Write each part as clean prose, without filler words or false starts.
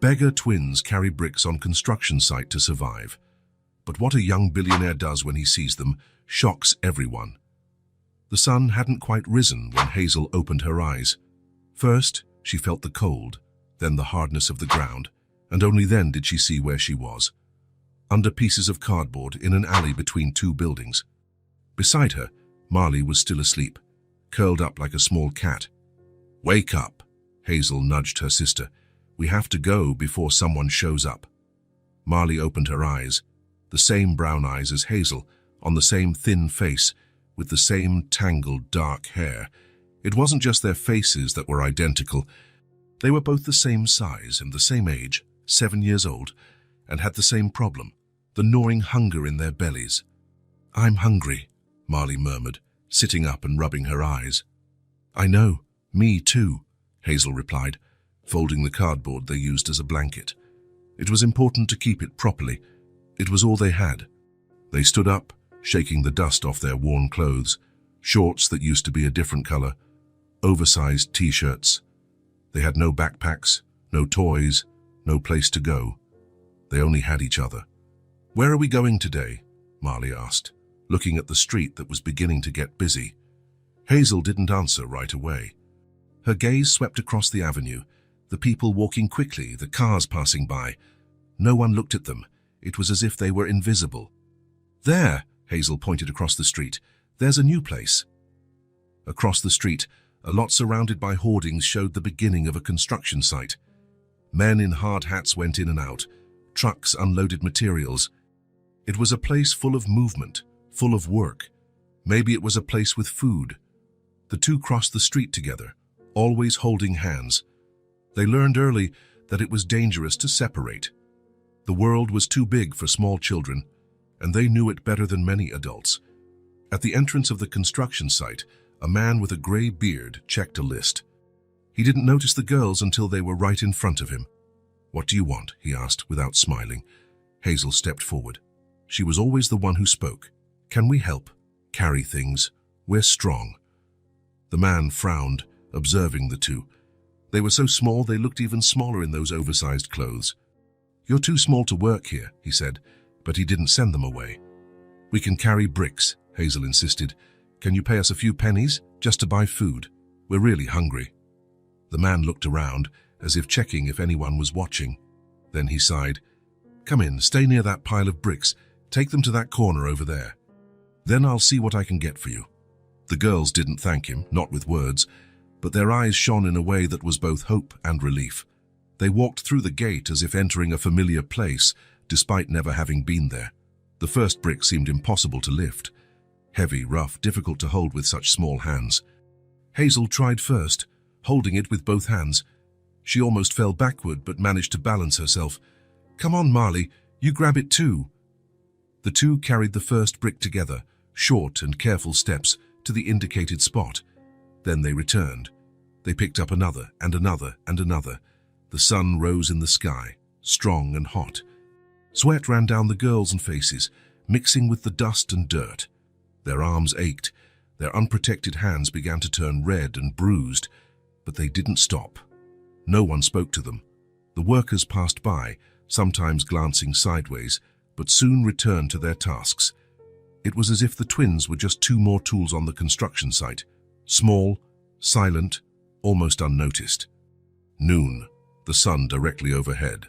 Beggar twins carry bricks on construction site to survive. But what a young billionaire does when he sees them shocks everyone. The sun hadn't quite risen when Hazel opened her eyes. First, she felt the cold, then the hardness of the ground, and only then did she see where she was. Under pieces of cardboard in an alley between two buildings. Beside her, Marley was still asleep, curled up like a small cat. "Wake up," Hazel nudged her sister. "We have to go before someone shows up." Marley opened her eyes, the same brown eyes as Hazel, on the same thin face, with the same tangled dark hair. It wasn't just their faces that were identical. They were both the same size and the same age, 7 years old, and had the same problem, the gnawing hunger in their bellies. "I'm hungry," Marley murmured, sitting up and rubbing her eyes. "I know, me too," Hazel replied, folding the cardboard they used as a blanket. It was important to keep it properly. It was all they had. They stood up, shaking the dust off their worn clothes, shorts that used to be a different color, oversized t-shirts. They had no backpacks, no toys, no place to go. They only had each other. "Where are we going today?" Marley asked, looking at the street that was beginning to get busy. Hazel didn't answer right away. Her gaze swept across the avenue, the people walking quickly, the cars passing by. No one looked at them. It was as if they were invisible. "There," Hazel pointed across the street. "There's a new place." Across the street, a lot surrounded by hoardings showed the beginning of a construction site. Men in hard hats went in and out. Trucks unloaded materials. It was a place full of movement, full of work. Maybe it was a place with food. The two crossed the street together, always holding hands. They learned early that it was dangerous to separate. The world was too big for small children, and they knew it better than many adults. At the entrance of the construction site, a man with a gray beard checked a list. He didn't notice the girls until they were right in front of him. "What do you want?" he asked without smiling. Hazel stepped forward. She was always the one who spoke. "Can we help? Carry things? We're strong." The man frowned, observing the two. They were so small they looked even smaller in those oversized clothes. "You're too small to work here," he said, but he didn't send them away. "We can carry bricks," Hazel insisted. "Can you pay us a few pennies, just to buy food? We're really hungry." The man looked around, as if checking if anyone was watching. Then he sighed. "Come in, stay near that pile of bricks. Take them to that corner over there. Then I'll see what I can get for you." The girls didn't thank him, not with words, but their eyes shone in a way that was both hope and relief. They walked through the gate as if entering a familiar place, despite never having been there. The first brick seemed impossible to lift. Heavy, rough, difficult to hold with such small hands. Hazel tried first, holding it with both hands. She almost fell backward but managed to balance herself. "Come on, Marley, you grab it too." The two carried the first brick together, short and careful steps, to the indicated spot. Then they returned. They picked up another and another and another. The sun rose in the sky, strong and hot. Sweat ran down the girls' and faces, mixing with the dust and dirt. Their arms ached. Their unprotected hands began to turn red and bruised, but they didn't stop. No one spoke to them. The workers passed by, sometimes glancing sideways, but soon returned to their tasks. It was as if the twins were just two more tools on the construction site, small, silent, almost unnoticed. Noon, the sun directly overhead.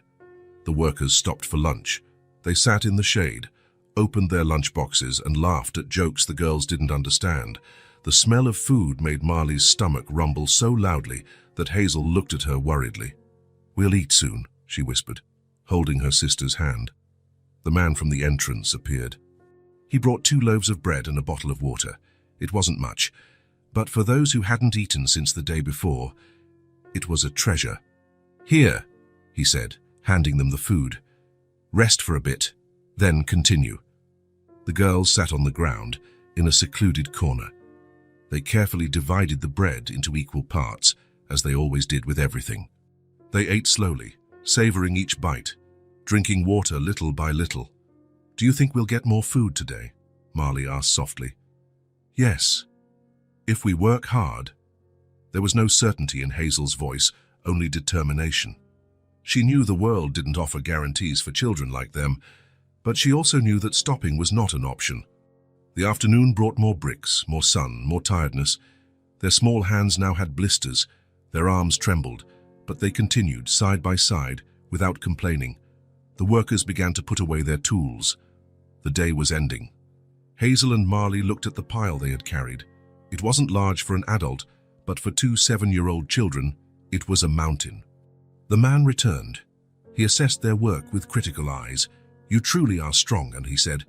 The workers stopped for lunch. They sat in the shade, opened their lunch boxes and laughed at jokes the girls didn't understand. The smell of food made Marley's stomach rumble so loudly that Hazel looked at her worriedly. "We'll eat soon," she whispered, holding her sister's hand. The man from the entrance appeared. He brought 2 loaves of bread and a bottle of water. It wasn't much, but for those who hadn't eaten since the day before, it was a treasure. "Here," he said, handing them the food. "Rest for a bit, then continue." The girls sat on the ground, in a secluded corner. They carefully divided the bread into equal parts, as they always did with everything. They ate slowly, savoring each bite, drinking water little by little. "Do you think we'll get more food today?" Marley asked softly. "Yes, if we work hard." There was no certainty in Hazel's voice, only determination. She knew the world didn't offer guarantees for children like them, but she also knew that stopping was not an option. The afternoon brought more bricks, more sun, more tiredness. Their small hands now had blisters, their arms trembled, but they continued side by side without complaining. The workers began to put away their tools. The day was ending. Hazel and Marley looked at the pile they had carried. It wasn't large for an adult, but for two 7-year-old children, it was a mountain. The man returned. He assessed their work with critical eyes. "You truly are strong," and he said,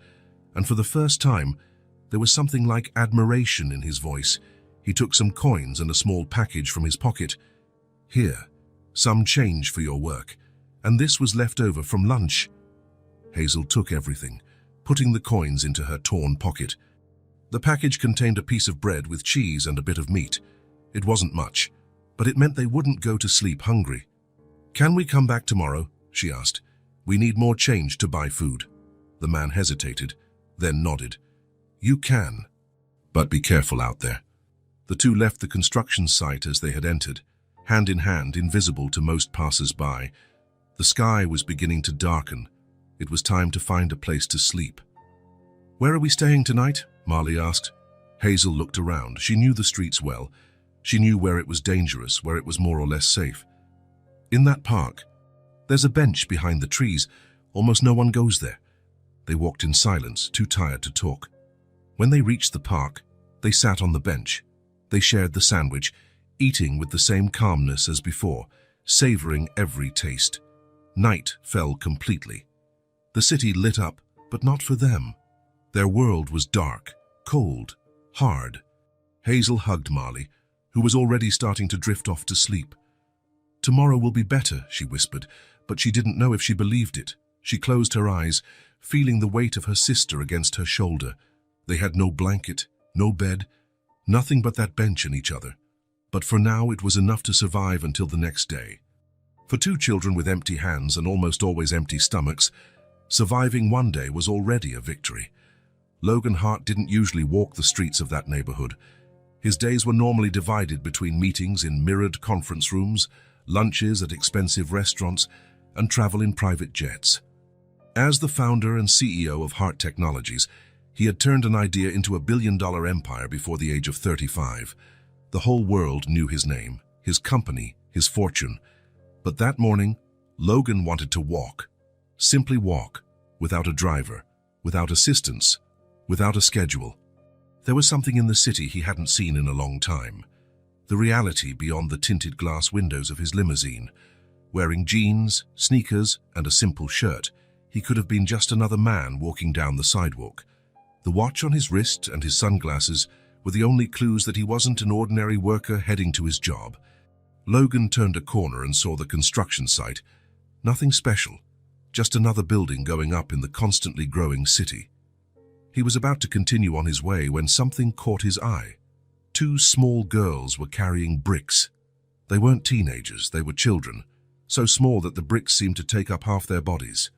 and for the first time, there was something like admiration in his voice. He took some coins and a small package from his pocket. "Here, some change for your work, and this was left over from lunch." Hazel took everything, putting the coins into her torn pocket. The package contained a piece of bread with cheese and a bit of meat. It wasn't much, but it meant they wouldn't go to sleep hungry. "Can we come back tomorrow?" she asked. "We need more change to buy food." The man hesitated, then nodded. "You can, but be careful out there." The two left the construction site as they had entered, hand in hand, invisible to most passers-by. The sky was beginning to darken. It was time to find a place to sleep. "Where are we staying tonight?" Marley asked. Hazel looked around. She knew the streets well. She knew where it was dangerous, where it was more or less safe. "In that park. There's a bench behind the trees. Almost no one goes there." They walked in silence, too tired to talk. When they reached the park, they sat on the bench. They shared the sandwich, eating with the same calmness as before, savoring every taste. Night fell completely. The city lit up, but not for them. Their world was dark, cold, hard. Hazel hugged Marley, who was already starting to drift off to sleep. "Tomorrow will be better," she whispered, but she didn't know if she believed it. She closed her eyes, feeling the weight of her sister against her shoulder. They had no blanket, no bed, nothing but that bench and each other. But for now it was enough to survive until the next day. For two children with empty hands and almost always empty stomachs, surviving one day was already a victory. Logan Hart didn't usually walk the streets of that neighborhood. His days were normally divided between meetings in mirrored conference rooms, lunches at expensive restaurants, and travel in private jets. As the founder and CEO of Hart Technologies, he had turned an idea into a billion-dollar empire before the age of 35. The whole world knew his name, his company, his fortune. But that morning, Logan wanted to walk. Simply walk, without a driver, without assistance, without a schedule. There was something in the city he hadn't seen in a long time. The reality beyond the tinted glass windows of his limousine. Wearing jeans, sneakers, and a simple shirt, he could have been just another man walking down the sidewalk. The watch on his wrist and his sunglasses were the only clues that he wasn't an ordinary worker heading to his job. Logan turned a corner and saw the construction site. Nothing special, just another building going up in the constantly growing city. He was about to continue on his way when something caught his eye. Two small girls were carrying bricks. They weren't teenagers, they were children, so small that the bricks seemed to take up half their bodies.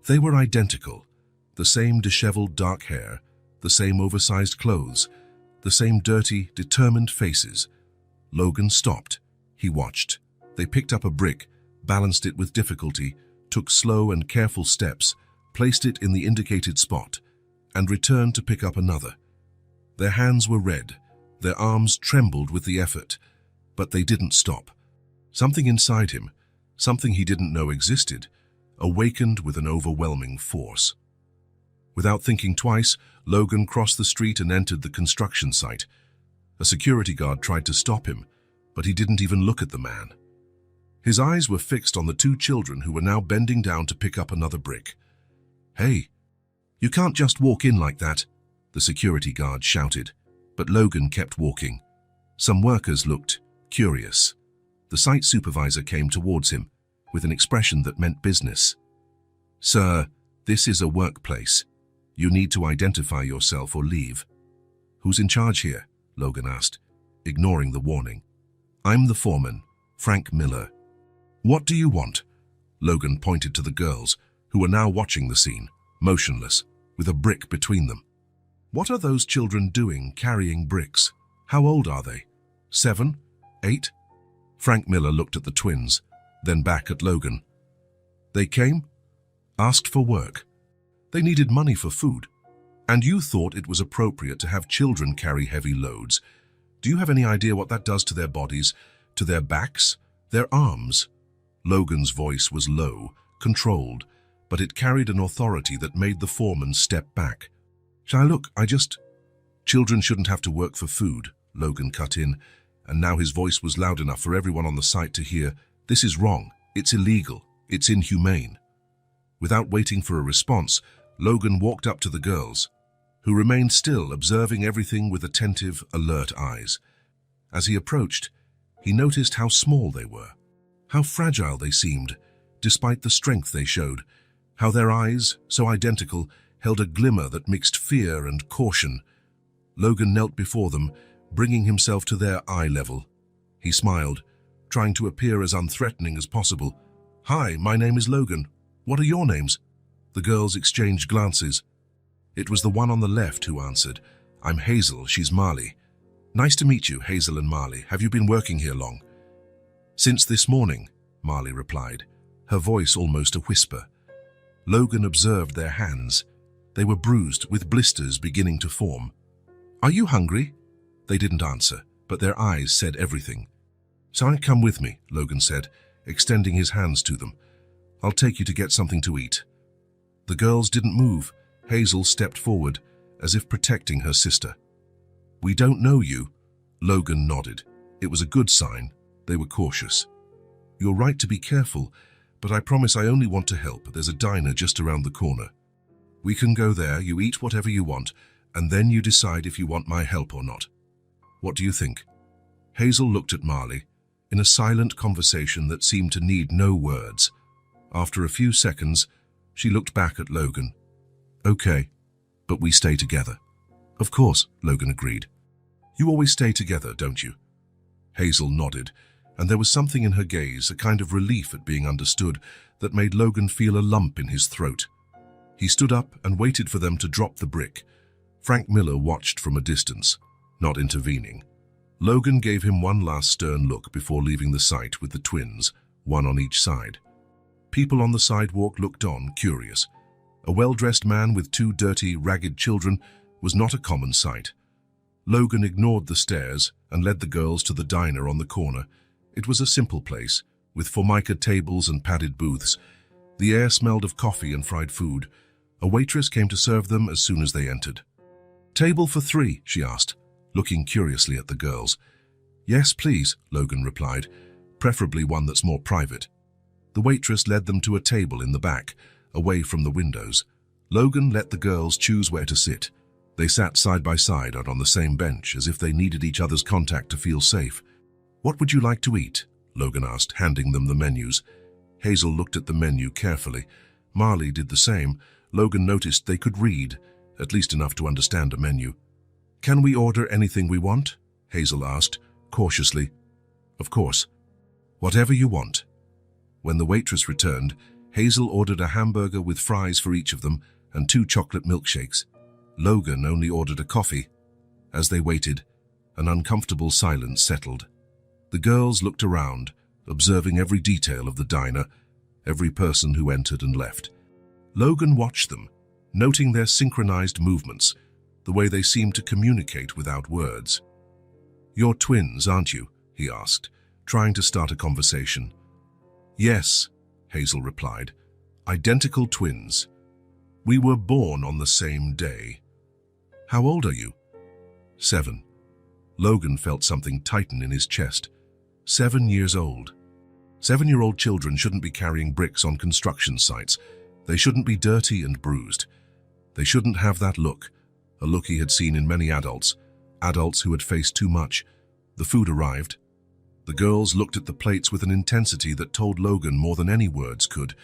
They were identical, the same disheveled dark hair, the same oversized clothes, the same dirty, determined faces. Logan stopped. He watched. They picked up a brick, balanced it with difficulty, took slow and careful steps, placed it in the indicated spot, and returned to pick up another. Their hands were red, their arms trembled with the effort, but they didn't stop. Something inside him, something he didn't know existed, awakened with an overwhelming force. Without thinking twice, Logan crossed the street and entered the construction site. A security guard tried to stop him, but he didn't even look at the man. His eyes were fixed on the two children who were now bending down to pick up another brick. "Hey, you can't just walk in like that," the security guard shouted, but Logan kept walking. Some workers looked curious. The site supervisor came towards him with an expression that meant business. "Sir, this is a workplace. You need to identify yourself or leave." "Who's in charge here?" Logan asked, ignoring the warning. "I'm the foreman, Frank Miller." "What do you want?" Logan pointed to the girls, who were now watching the scene, motionless, with a brick between them. "What are those children doing carrying bricks? How old are they? 7? 8? Frank Miller looked at the twins, then back at Logan. They came, asked for work. They needed money for food. And you thought it was appropriate to have children carry heavy loads. Do you have any idea what that does to their bodies, to their backs, their arms? Logan's voice was low, controlled, but it carried an authority that made the foreman step back. Look, Children shouldn't have to work for food, Logan cut in, and now his voice was loud enough for everyone on the site to hear. This is wrong. It's illegal. It's inhumane. Without waiting for a response, Logan walked up to the girls, who remained still, observing everything with attentive, alert eyes. As he approached, he noticed how small they were, how fragile they seemed, despite the strength they showed, how their eyes, so identical, held a glimmer that mixed fear and caution. Logan knelt before them, bringing himself to their eye level. He smiled, trying to appear as unthreatening as possible. Hi, my name is Logan. What are your names? The girls exchanged glances. It was the one on the left who answered. I'm Hazel, she's Marley. Nice to meet you, Hazel and Marley. Have you been working here long? Since this morning, Marley replied, her voice almost a whisper. Logan observed their hands. They were bruised, with blisters beginning to form. Are you hungry? They didn't answer, but their eyes said everything. So come with me, Logan said, extending his hands to them. I'll take you to get something to eat. The girls didn't move. Hazel stepped forward, as if protecting her sister. We don't know you. Logan nodded. It was a good sign. They were cautious. You're right to be careful, but I promise I only want to help. There's a diner just around the corner. We can go there, you eat whatever you want, and then you decide if you want my help or not. What do you think? Hazel looked at Marley, in a silent conversation that seemed to need no words. After a few seconds, she looked back at Logan. Okay, but we stay together. Of course, Logan agreed. You always stay together, don't you? Hazel nodded, and there was something in her gaze, a kind of relief at being understood, that made Logan feel a lump in his throat. He stood up and waited for them to drop the brick. Frank Miller watched from a distance, not intervening. Logan gave him one last stern look before leaving the site with the twins, one on each side. People on the sidewalk looked on, curious. A well-dressed man with two dirty, ragged children was not a common sight. Logan ignored the stares and led the girls to the diner on the corner. It was a simple place, with formica tables and padded booths. The air smelled of coffee and fried food. A waitress came to serve them as soon as they entered. Table for 3, she asked, looking curiously at the girls. Yes, please, Logan replied, preferably one that's more private. The waitress led them to a table in the back, away from the windows. Logan let the girls choose where to sit. They sat side by side and on the same bench, as if they needed each other's contact to feel safe. What would you like to eat? Logan asked, handing them the menus. Hazel looked at the menu carefully. Marley did the same. Logan noticed they could read, at least enough to understand a menu. Can we order anything we want? Hazel asked, cautiously. Of course. Whatever you want. When the waitress returned, Hazel ordered a hamburger with fries for each of them and 2 chocolate milkshakes. Logan only ordered a coffee. As they waited, an uncomfortable silence settled. The girls looked around, observing every detail of the diner, every person who entered and left. Logan watched them, noting their synchronized movements, the way they seemed to communicate without words. You're twins, aren't you? He asked, trying to start a conversation. Yes, Hazel replied. Identical twins. We were born on the same day. How old are you? 7. Logan felt something tighten in his chest. 7 years old. 7-year-old children shouldn't be carrying bricks on construction sites. They shouldn't be dirty and bruised. They shouldn't have that look, a look he had seen in many adults who had faced too much. The food arrived. The girls looked at the plates with an intensity that told Logan more than any words could,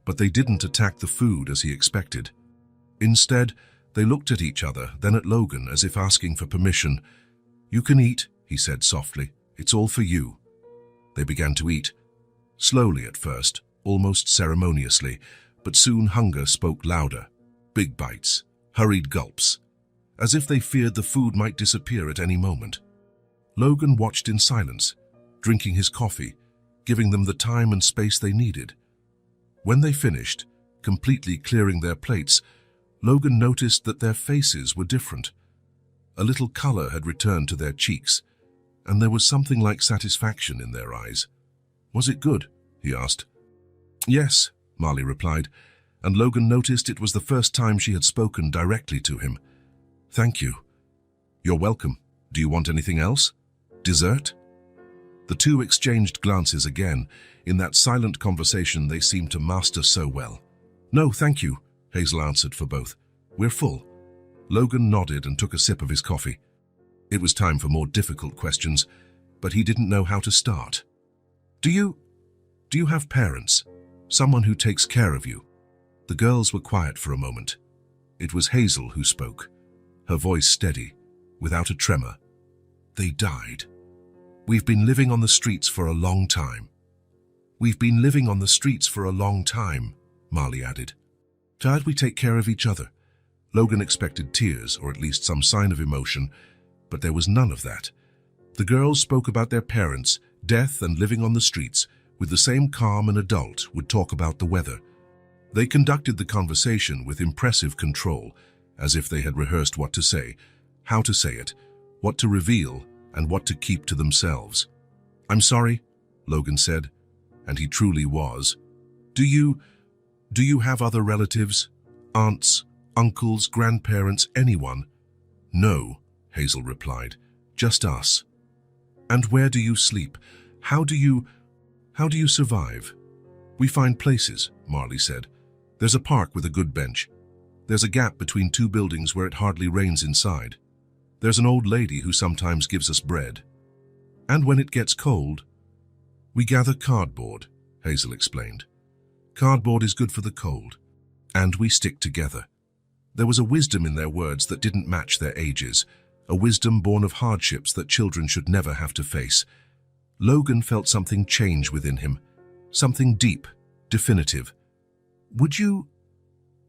but they didn't attack the food as he expected. Instead, they looked at each other, then at Logan, as if asking for permission. You can eat, he said softly. It's all for you. They began to eat. Slowly at first, almost ceremoniously, but soon hunger spoke louder. Big bites, hurried gulps, as if they feared the food might disappear at any moment. Logan watched in silence, drinking his coffee, giving them the time and space they needed. When they finished, completely clearing their plates, Logan noticed that their faces were different. A little color had returned to their cheeks, and there was something like satisfaction in their eyes. "Was it good?" he asked. "Yes," Marley replied, and Logan noticed it was the first time she had spoken directly to him. "Thank you." "You're welcome. Do you want anything else? Dessert?" The two exchanged glances again. In that silent conversation they seemed to master so well. "No, thank you," Hazel answered for both. "We're full." Logan nodded and took a sip of his coffee. It was time for more difficult questions, but he didn't know how to start. Do you have parents? Someone who takes care of you?" The girls were quiet for a moment. It was Hazel who spoke, her voice steady, without a tremor. "They died. We've been living on the streets for a long time." "We've been living on the streets for a long time," Marley added. "Dad, we take care of each other." Logan expected tears, or at least some sign of emotion, but there was none of that. The girls spoke about their parents, death, and living on the streets, with the same calm an adult would talk about the weather. They conducted the conversation with impressive control, as if they had rehearsed what to say, how to say it, what to reveal, and what to keep to themselves. "I'm sorry," Logan said, and he truly was. Do you have other relatives? Aunts, uncles, grandparents, anyone?" "No," Hazel replied, "just us." "And where do you sleep? How do you survive?" "We find places," Marley said. "There's a park with a good bench. There's a gap between two buildings where it hardly rains inside. There's an old lady who sometimes gives us bread. And when it gets cold, we gather cardboard," Hazel explained. "Cardboard is good for the cold. And we stick together." There was a wisdom in their words that didn't match their ages, a wisdom born of hardships that children should never have to face. Logan felt something change within him, something deep, definitive. Would you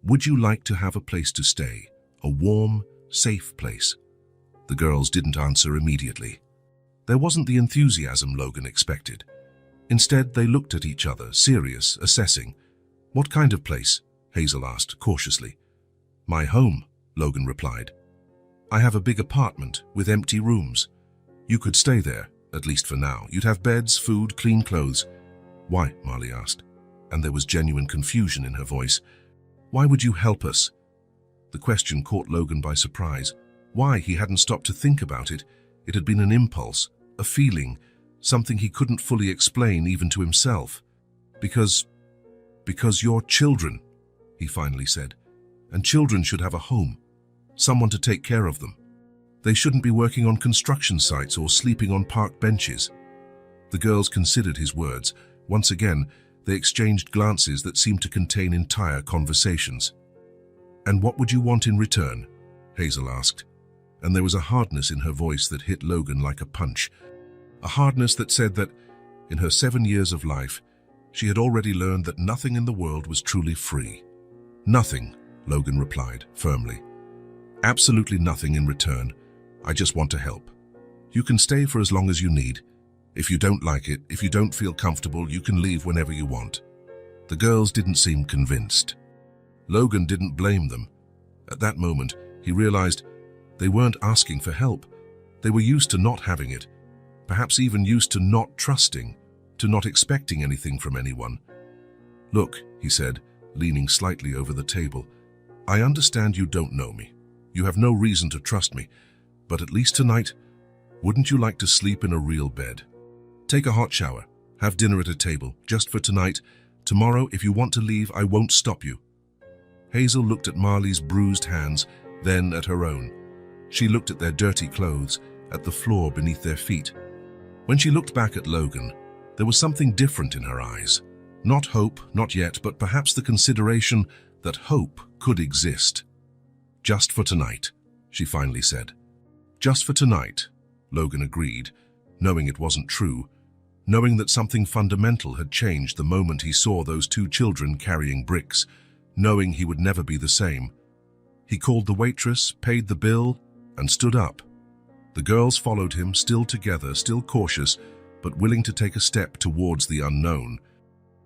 like to have a place to stay, a warm, safe place?" The girls didn't answer immediately. There wasn't the enthusiasm Logan expected. Instead, they looked at each other, serious, assessing. "What kind of place?" Hazel asked, cautiously. "My home," Logan replied. "I have a big apartment with empty rooms. You could stay there, at least for now. You'd have beds, food, clean clothes." "Why?" Marley asked, and there was genuine confusion in her voice. "Why would you help us?" The question caught Logan by surprise. Why? He hadn't stopped to think about it. It had been an impulse, a feeling, something he couldn't fully explain even to himself. Because you're children," he finally said, "and children should have a home, someone to take care of them. They shouldn't be working on construction sites or sleeping on park benches." The girls considered his words. Once again, they exchanged glances that seemed to contain entire conversations. "And what would you want in return?" Hazel asked, and there was a hardness in her voice that hit Logan like a punch. A hardness that said that, in her 7 years of life, she had already learned that nothing in the world was truly free. "Nothing," Logan replied, firmly. "Absolutely nothing in return. I just want to help. You can stay for as long as you need. If you don't like it, if you don't feel comfortable, you can leave whenever you want." The girls didn't seem convinced. Logan didn't blame them. At that moment, he realized they weren't asking for help. They were used to not having it, perhaps even used to not trusting, to not expecting anything from anyone. "Look," he said, leaning slightly over the table, "I understand you don't know me. You have no reason to trust me, but at least tonight, wouldn't you like to sleep in a real bed? Take a hot shower, have dinner at a table, just for tonight. Tomorrow, if you want to leave, I won't stop you." Hazel looked at Marley's bruised hands, then at her own. She looked at their dirty clothes, at the floor beneath their feet. When she looked back at Logan, there was something different in her eyes. Not hope, not yet, but perhaps the consideration that hope could exist. "Just for tonight," she finally said. "Just for tonight," Logan agreed, knowing it wasn't true, knowing that something fundamental had changed the moment he saw those two children carrying bricks, knowing he would never be the same. He called the waitress, paid the bill, and stood up. The girls followed him, still together, still cautious, but willing to take a step towards the unknown.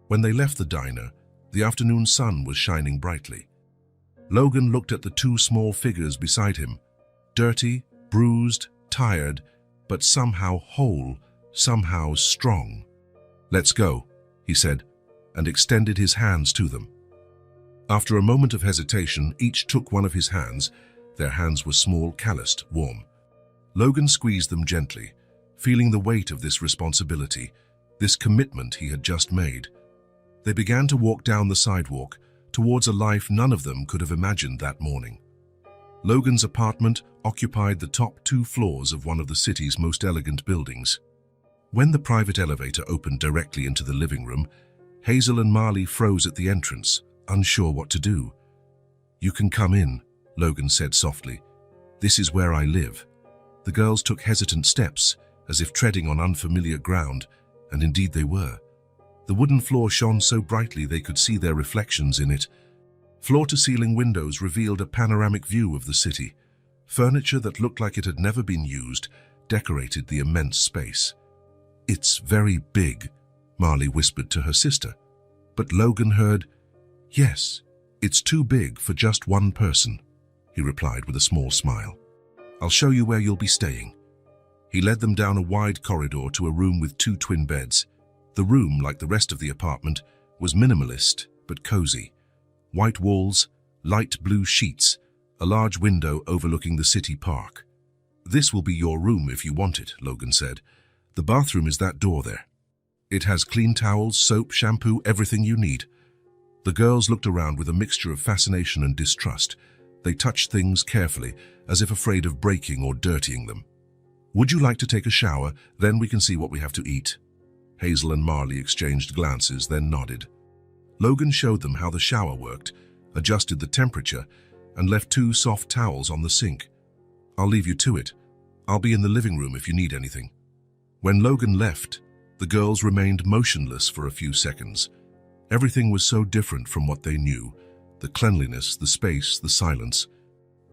When they left the diner, The afternoon sun was shining brightly. Logan looked at the two small figures beside him, dirty, bruised, tired, but somehow whole, somehow strong. "Let's go," he said, and extended his hands to them. After a moment of hesitation, each took one of his hands. Their hands were small, calloused, warm. Logan squeezed them gently, feeling the weight of this responsibility, this commitment he had just made. They began to walk down the sidewalk, towards a life none of them could have imagined that morning. Logan's apartment occupied the top 2 floors of one of the city's most elegant buildings. When the private elevator opened directly into the living room, Hazel and Marley froze at the entrance, unsure what to do. "You can come in," Logan said softly. "This is where I live." The girls took hesitant steps, as if treading on unfamiliar ground, and indeed they were. The wooden floor shone so brightly they could see their reflections in it. Floor-to-ceiling windows revealed a panoramic view of the city. Furniture that looked like it had never been used decorated the immense space. "It's very big," Marley whispered to her sister. But Logan heard, "Yes, it's too big for just one person," he replied with a small smile. "I'll show you where you'll be staying." He led them down a wide corridor to a room with 2 twin beds. The room, like the rest of the apartment, was minimalist but cozy. White walls, light blue sheets, a large window overlooking the city park. "This will be your room if you want it," Logan said. "The bathroom is that door there. It has clean towels, soap, shampoo, everything you need." The girls looked around with a mixture of fascination and distrust. They touched things carefully, as if afraid of breaking or dirtying them. "Would you like to take a shower? Then we can see what we have to eat." Hazel and Marley exchanged glances, then nodded. Logan showed them how the shower worked, adjusted the temperature, and left 2 soft towels on the sink. "I'll leave you to it. I'll be in the living room if you need anything." When Logan left, the girls remained motionless for a few seconds. Everything was so different from what they knew. The cleanliness, the space, the silence.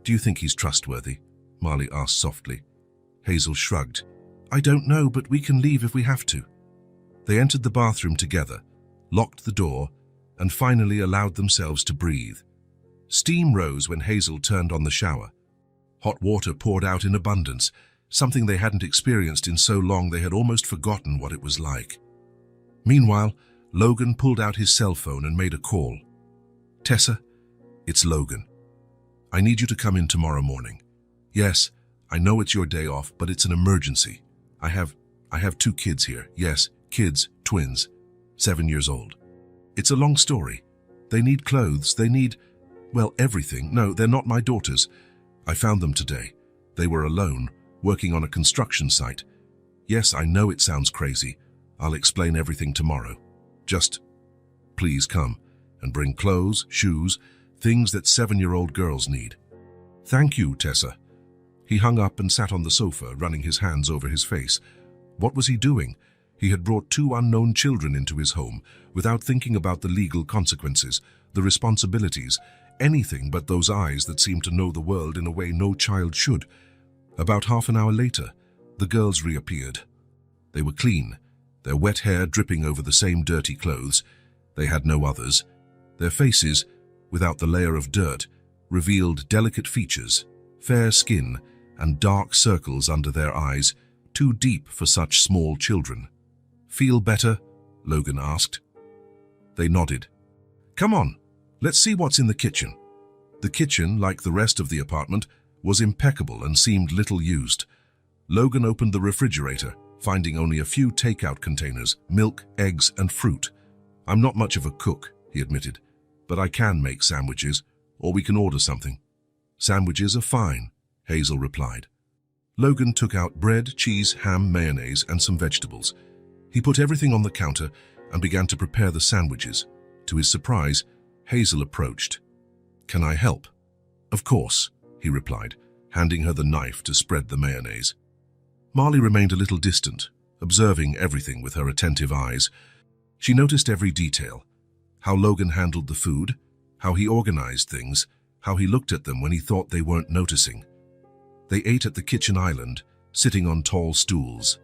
"Do you think he's trustworthy?" Marley asked softly. Hazel shrugged. "I don't know, but we can leave if we have to." They entered the bathroom together, locked the door, and finally allowed themselves to breathe. Steam rose when Hazel turned on the shower. Hot water poured out in abundance, something they hadn't experienced in so long they had almost forgotten what it was like. Meanwhile, Logan pulled out his cell phone and made a call. "Tessa, it's Logan. I need you to come in tomorrow morning. Yes, I know it's your day off, but it's an emergency. I have 2 kids here. Yes, kids, twins, 7 years old. It's a long story. They need clothes, they need, well, everything. No, they're not my daughters. I found them today. They were alone, working on a construction site. Yes, I know it sounds crazy. I'll explain everything tomorrow. Just, please come and bring clothes, shoes, things that 7-year-old girls need." "Thank you, Tessa." He hung up and sat on the sofa, running his hands over his face. What was he doing? He had brought 2 unknown children into his home without thinking about the legal consequences, the responsibilities, anything but those eyes that seemed to know the world in a way no child should. About half an hour later, the girls reappeared. They were clean, their wet hair dripping over the same dirty clothes. They had no others. Their faces, without the layer of dirt, revealed delicate features, fair skin, and dark circles under their eyes, too deep for such small children. "Feel better?" Logan asked. They nodded. "Come on, let's see what's in the kitchen." The kitchen, like the rest of the apartment, was impeccable and seemed little used. Logan opened the refrigerator, finding only a few takeout containers, milk, eggs, and fruit. "I'm not much of a cook," he admitted, "but I can make sandwiches, or we can order something." "Sandwiches are fine," Hazel replied. Logan took out bread, cheese, ham, mayonnaise, and some vegetables. He put everything on the counter and began to prepare the sandwiches. To his surprise, Hazel approached. "Can I help?" "Of course," he replied, handing her the knife to spread the mayonnaise. Marley remained a little distant, observing everything with her attentive eyes. She noticed every detail: how Logan handled the food, how he organized things, how he looked at them when he thought they weren't noticing. They ate at the kitchen island, sitting on tall stools.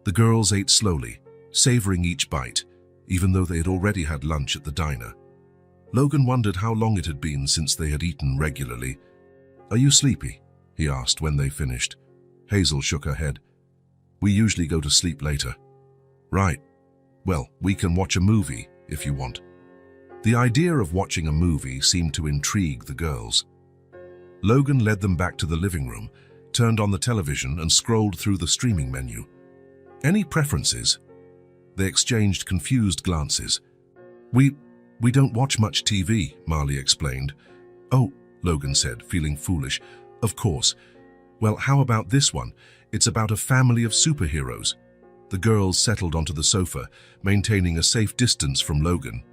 The girls ate slowly, savoring each bite, even though they had already had lunch at the diner. Logan wondered how long it had been since they had eaten regularly. "Are you sleepy?" he asked when they finished. Hazel shook her head. "We usually go to sleep later." "Right. Well, we can watch a movie if you want." The idea of watching a movie seemed to intrigue the girls. Logan led them back to the living room, turned on the television and scrolled through the streaming menu. "Any preferences?" They exchanged confused glances. We don't watch much TV," Marley explained. "Oh," Logan said, feeling foolish. "Of course. Well, how about this one? It's about a family of superheroes." The girls settled onto the sofa, maintaining a safe distance from Logan.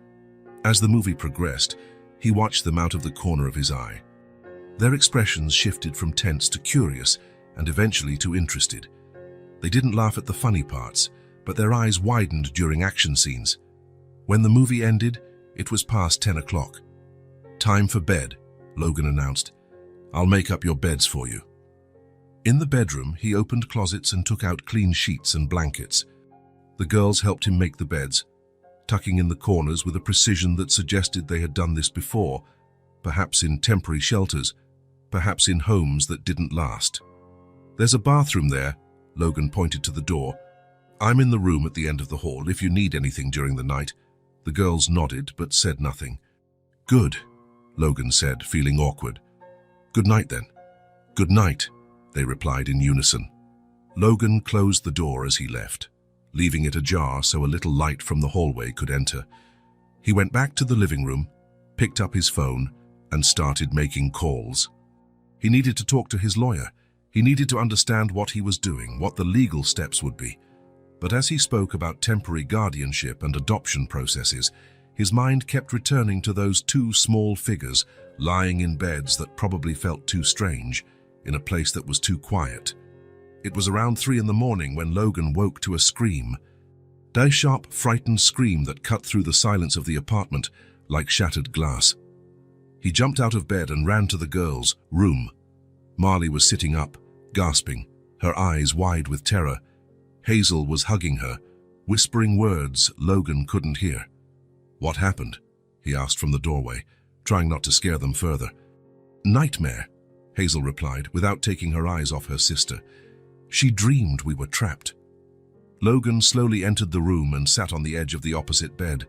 As the movie progressed, he watched them out of the corner of his eye. Their expressions shifted from tense to curious and eventually to interested. They didn't laugh at the funny parts, but their eyes widened during action scenes. When the movie ended, it was past 10 o'clock. "Time for bed," Logan announced. "I'll make up your beds for you." In the bedroom, he opened closets and took out clean sheets and blankets. The girls helped him make the beds, tucking in the corners with a precision that suggested they had done this before, perhaps in temporary shelters, perhaps in homes that didn't last. "There's a bathroom there," Logan pointed to the door. "I'm in the room at the end of the hall if you need anything during the night." The girls nodded but said nothing. "Good," Logan said, feeling awkward. "Good night then." "Good night," they replied in unison. Logan closed the door as he left, leaving it ajar so a little light from the hallway could enter. He went back to the living room, picked up his phone, and started making calls. He needed to talk to his lawyer. He needed to understand what he was doing, what the legal steps would be. But as he spoke about temporary guardianship and adoption processes, his mind kept returning to those two small figures lying in beds that probably felt too strange, in a place that was too quiet. It was around 3 in the morning when Logan woke to a scream. A sharp, frightened scream that cut through the silence of the apartment like shattered glass. He jumped out of bed and ran to the girls' room. Marley was sitting up, gasping, her eyes wide with terror. Hazel was hugging her, whispering words Logan couldn't hear. "What happened?" he asked from the doorway, trying not to scare them further. "Nightmare," Hazel replied, without taking her eyes off her sister. "She dreamed we were trapped." Logan slowly entered the room and sat on the edge of the opposite bed.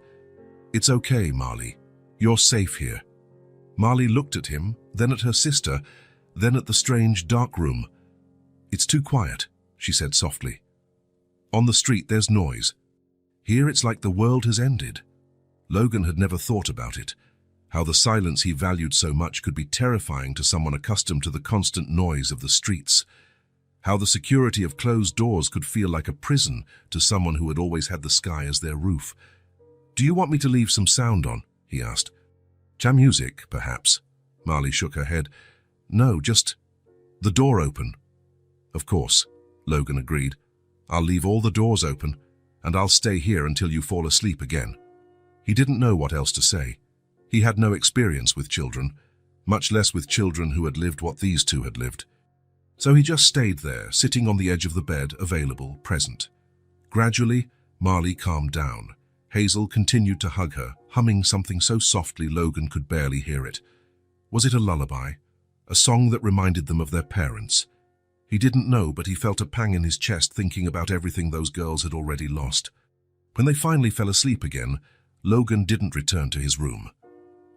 "It's okay, Marley. You're safe here." Marley looked at him, then at her sister, then at the strange dark room. "It's too quiet," she said softly. "On the street there's noise. Here it's like the world has ended." Logan had never thought about it, how the silence he valued so much could be terrifying to someone accustomed to the constant noise of the streets. How the security of closed doors could feel like a prison to someone who had always had the sky as their roof. "Do you want me to leave some sound on?" he asked. "Jam music, perhaps?" Marley shook her head. "No, just the door open." "Of course," Logan agreed. "I'll leave all the doors open, and I'll stay here until you fall asleep again." He didn't know what else to say. He had no experience with children, much less with children who had lived what these two had lived. So he just stayed there, sitting on the edge of the bed, available, present. Gradually, Marley calmed down. Hazel continued to hug her, humming something so softly Logan could barely hear it. Was it a lullaby? A song that reminded them of their parents? He didn't know, but he felt a pang in his chest thinking about everything those girls had already lost. When they finally fell asleep again, Logan didn't return to his room.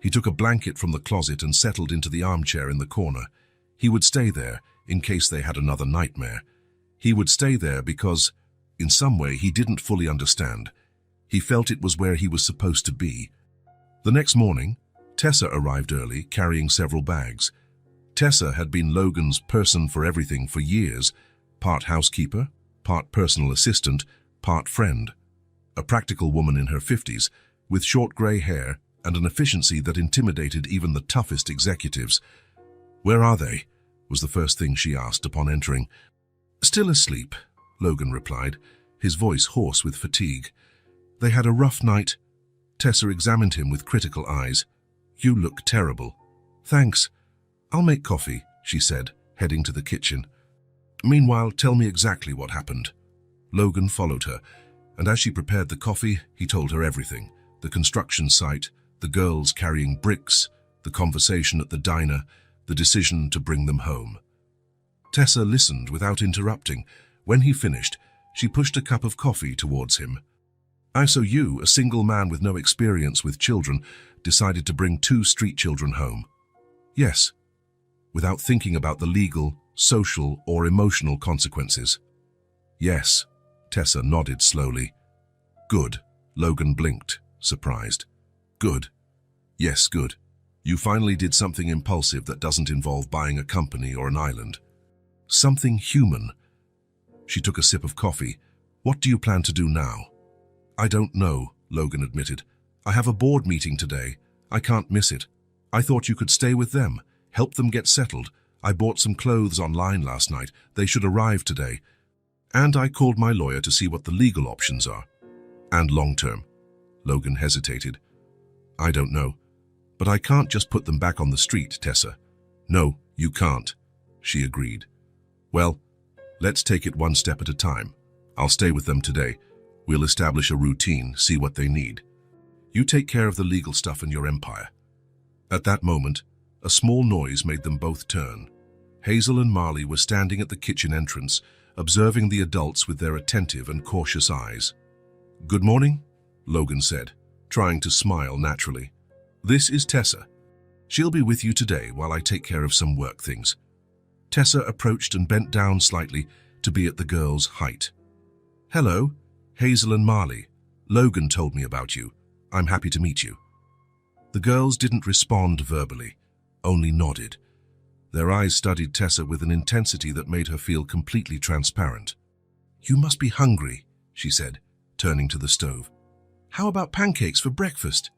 He took a blanket from the closet and settled into the armchair in the corner. He would stay there in case they had another nightmare. He would stay there because, in some way, he didn't fully understand. He felt it was where he was supposed to be. The next morning, Tessa arrived early, carrying several bags. Tessa had been Logan's person for everything for years, part housekeeper, part personal assistant, part friend. A practical woman in her 50s, with short grey hair and an efficiency that intimidated even the toughest executives. "Where are they?" was the first thing she asked upon entering. "Still asleep," Logan replied, his voice hoarse with fatigue. "They had a rough night." Tessa examined him with critical eyes. "You look terrible." "Thanks. I'll make coffee," she said, heading to the kitchen. "Meanwhile, tell me exactly what happened." Logan followed her, and as she prepared the coffee, he told her everything. The construction site, The girls carrying bricks, the conversation at the diner, the decision to bring them home. Tessa listened without interrupting. When he finished, she pushed a cup of coffee towards him. So you, a single man with no experience with children, decided to bring 2 street children home? Yes, without thinking about the legal, social, or emotional consequences. Yes, Tessa nodded slowly. Good, Logan blinked, surprised. Good. Yes, good. You finally did something impulsive that doesn't involve buying a company or an island. Something human. She took a sip of coffee. What do you plan to do now? I don't know, Logan admitted. I have a board meeting today. I can't miss it. I thought you could stay with them, help them get settled. I bought some clothes online last night. They should arrive today. And I called my lawyer to see what the legal options are. And long-term. Logan hesitated. I don't know. But I can't just put them back on the street, Tessa. No, you can't, she agreed. Well, let's take it one step at a time. I'll stay with them today. We'll establish a routine, see what they need. You take care of the legal stuff in your empire. At that moment, a small noise made them both turn. Hazel and Marley were standing at the kitchen entrance, observing the adults with their attentive and cautious eyes. Good morning, Logan said, trying to smile naturally. This is Tessa. She'll be with you today while I take care of some work things. Tessa approached and bent down slightly to be at the girl's height. Hello, Hazel and Marley. Logan told me about you. I'm happy to meet you. The girls didn't respond verbally, only nodded. Their eyes studied Tessa with an intensity that made her feel completely transparent. You must be hungry, she said, turning to the stove. How about pancakes for breakfast?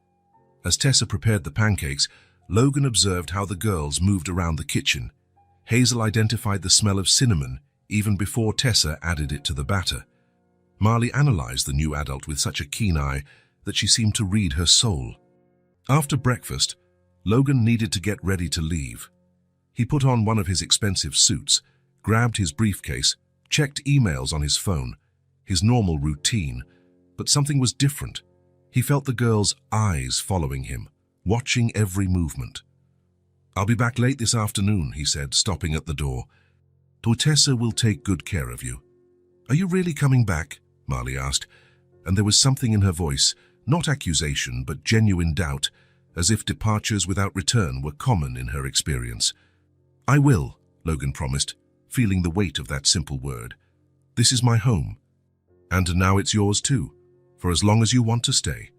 As Tessa prepared the pancakes, Logan observed how the girls moved around the kitchen. Hazel identified the smell of cinnamon even before Tessa added it to the batter. Marley analyzed the new adult with such a keen eye that she seemed to read her soul. After breakfast, Logan needed to get ready to leave. He put on one of his expensive suits, grabbed his briefcase, checked emails on his phone, his normal routine, but something was different. He felt the girl's eyes following him, watching every movement. I'll be back late this afternoon, he said, stopping at the door. Tessa will take good care of you. Are you really coming back? Marley asked, and there was something in her voice, not accusation but genuine doubt, as if departures without return were common in her experience. I will, Logan promised, feeling the weight of that simple word. This is my home. And now it's yours too, for as long as you want to stay.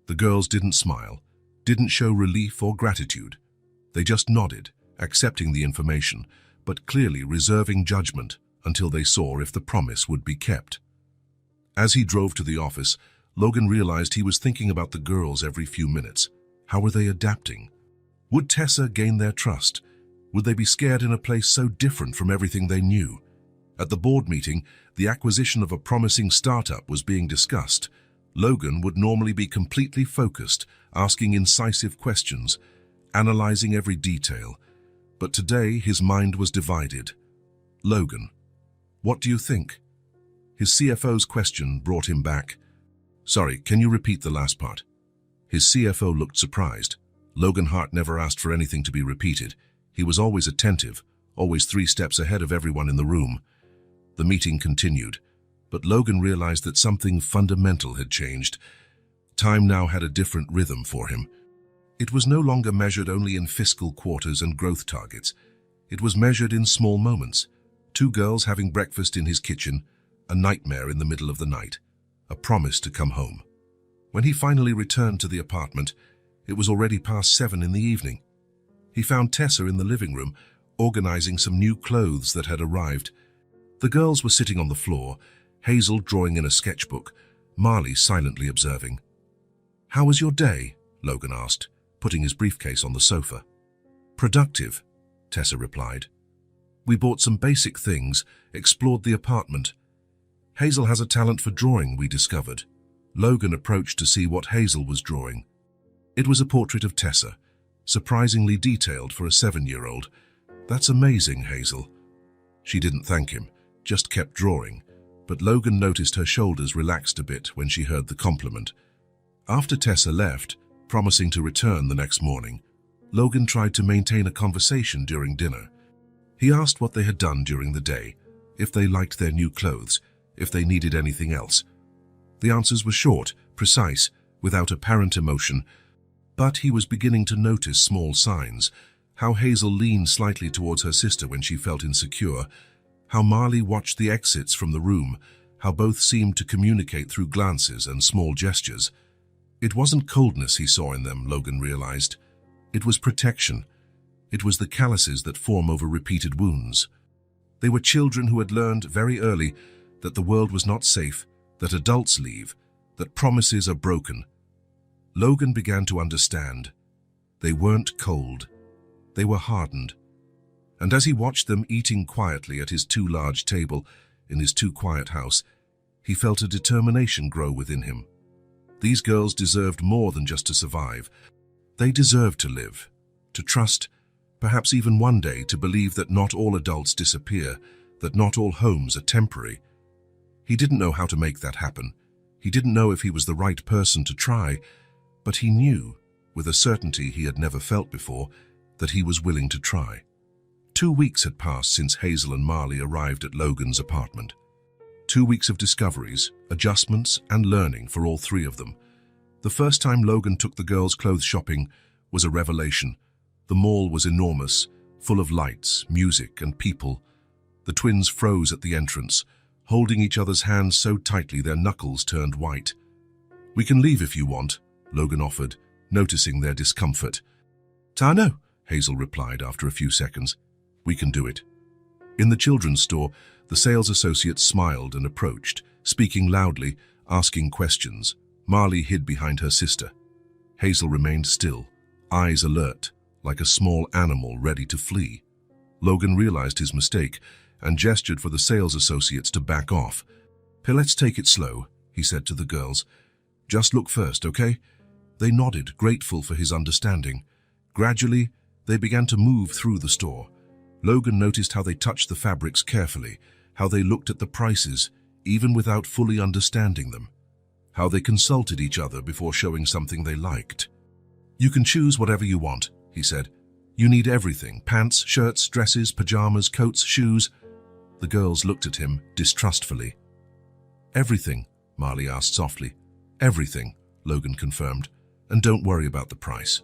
The girls didn't smile, didn't show relief or gratitude. They just nodded, accepting the information, but clearly reserving judgment until they saw if the promise would be kept. As he drove to the office, Logan realized he was thinking about the girls every few minutes. How were they adapting? Would Tessa gain their trust? Would they be scared in a place so different from everything they knew? At the board meeting, the acquisition of a promising startup was being discussed. Logan would normally be completely focused, asking incisive questions, analyzing every detail. But today his mind was divided. Logan, what do you think? His CFO's question brought him back. Sorry, can you repeat the last part? His CFO looked surprised. Logan Hart never asked for anything to be repeated. He was always attentive, always 3 steps ahead of everyone in the room. The meeting continued, but Logan realized that something fundamental had changed. Time now had a different rhythm for him. It was no longer measured only in fiscal quarters and growth targets. It was measured in small moments. 2 girls having breakfast in his kitchen, a nightmare in the middle of the night, a promise to come home. When he finally returned to the apartment, it was already past 7 in the evening. He found Tessa in the living room, organizing some new clothes that had arrived. The girls were sitting on the floor, Hazel drawing in a sketchbook, Marley silently observing. How was your day? Logan asked, putting his briefcase on the sofa. Productive, Tessa replied. We bought some basic things, explored the apartment. Hazel has a talent for drawing, we discovered. Logan approached to see what Hazel was drawing. It was a portrait of Tessa, surprisingly detailed for a 7-year-old. That's amazing, Hazel. She didn't thank him, just kept drawing, but Logan noticed her shoulders relaxed a bit when she heard the compliment. After Tessa left, Promising to return the next morning, Logan tried to maintain a conversation during dinner. He asked what they had done during the day, if they liked their new clothes, if they needed anything else. The answers were short, precise, without apparent emotion, but he was beginning to notice small signs. How Hazel leaned slightly towards her sister when she felt insecure, how Marley watched the exits from the room, how both seemed to communicate through glances and small gestures. It wasn't coldness he saw in them, Logan realized. It was protection. It was the calluses that form over repeated wounds. They were children who had learned very early that the world was not safe, that adults leave, that promises are broken. Logan began to understand. They weren't cold. They were hardened. And as he watched them eating quietly at his too large table in his too quiet house, he felt a determination grow within him. These girls deserved more than just to survive. They deserved to live, to trust, perhaps even one day to believe that not all adults disappear, that not all homes are temporary. He didn't know how to make that happen. He didn't know if he was the right person to try, but he knew, with a certainty he had never felt before, that he was willing to try. 2 weeks had passed since Hazel and Marley arrived at Logan's apartment. 2 weeks of discoveries, adjustments, and learning for all three of them. The first time Logan took the girls clothes shopping was a revelation. The mall was enormous, full of lights, music, and people. The twins froze at the entrance, holding each other's hands so tightly their knuckles turned white. "We can leave if you want," Logan offered, noticing their discomfort. "No," Hazel replied after a few seconds. "We can do it." In the children's store, the sales associate smiled and approached, speaking loudly, asking questions. Marley hid behind her sister. Hazel remained still, eyes alert, like a small animal ready to flee. Logan realized his mistake and gestured for the sales associates to back off. "Hey, let's take it slow," he said to the girls. "Just look first, okay?" They nodded, grateful for his understanding. Gradually, they began to move through the store. Logan noticed how they touched the fabrics carefully, how they looked at the prices, even without fully understanding them, how they consulted each other before showing something they liked. "You can choose whatever you want," he said. "You need everything: pants, shirts, dresses, pajamas, coats, shoes." The girls looked at him distrustfully. "Everything?" Marley asked softly. "Everything," Logan confirmed. "And don't worry about the price."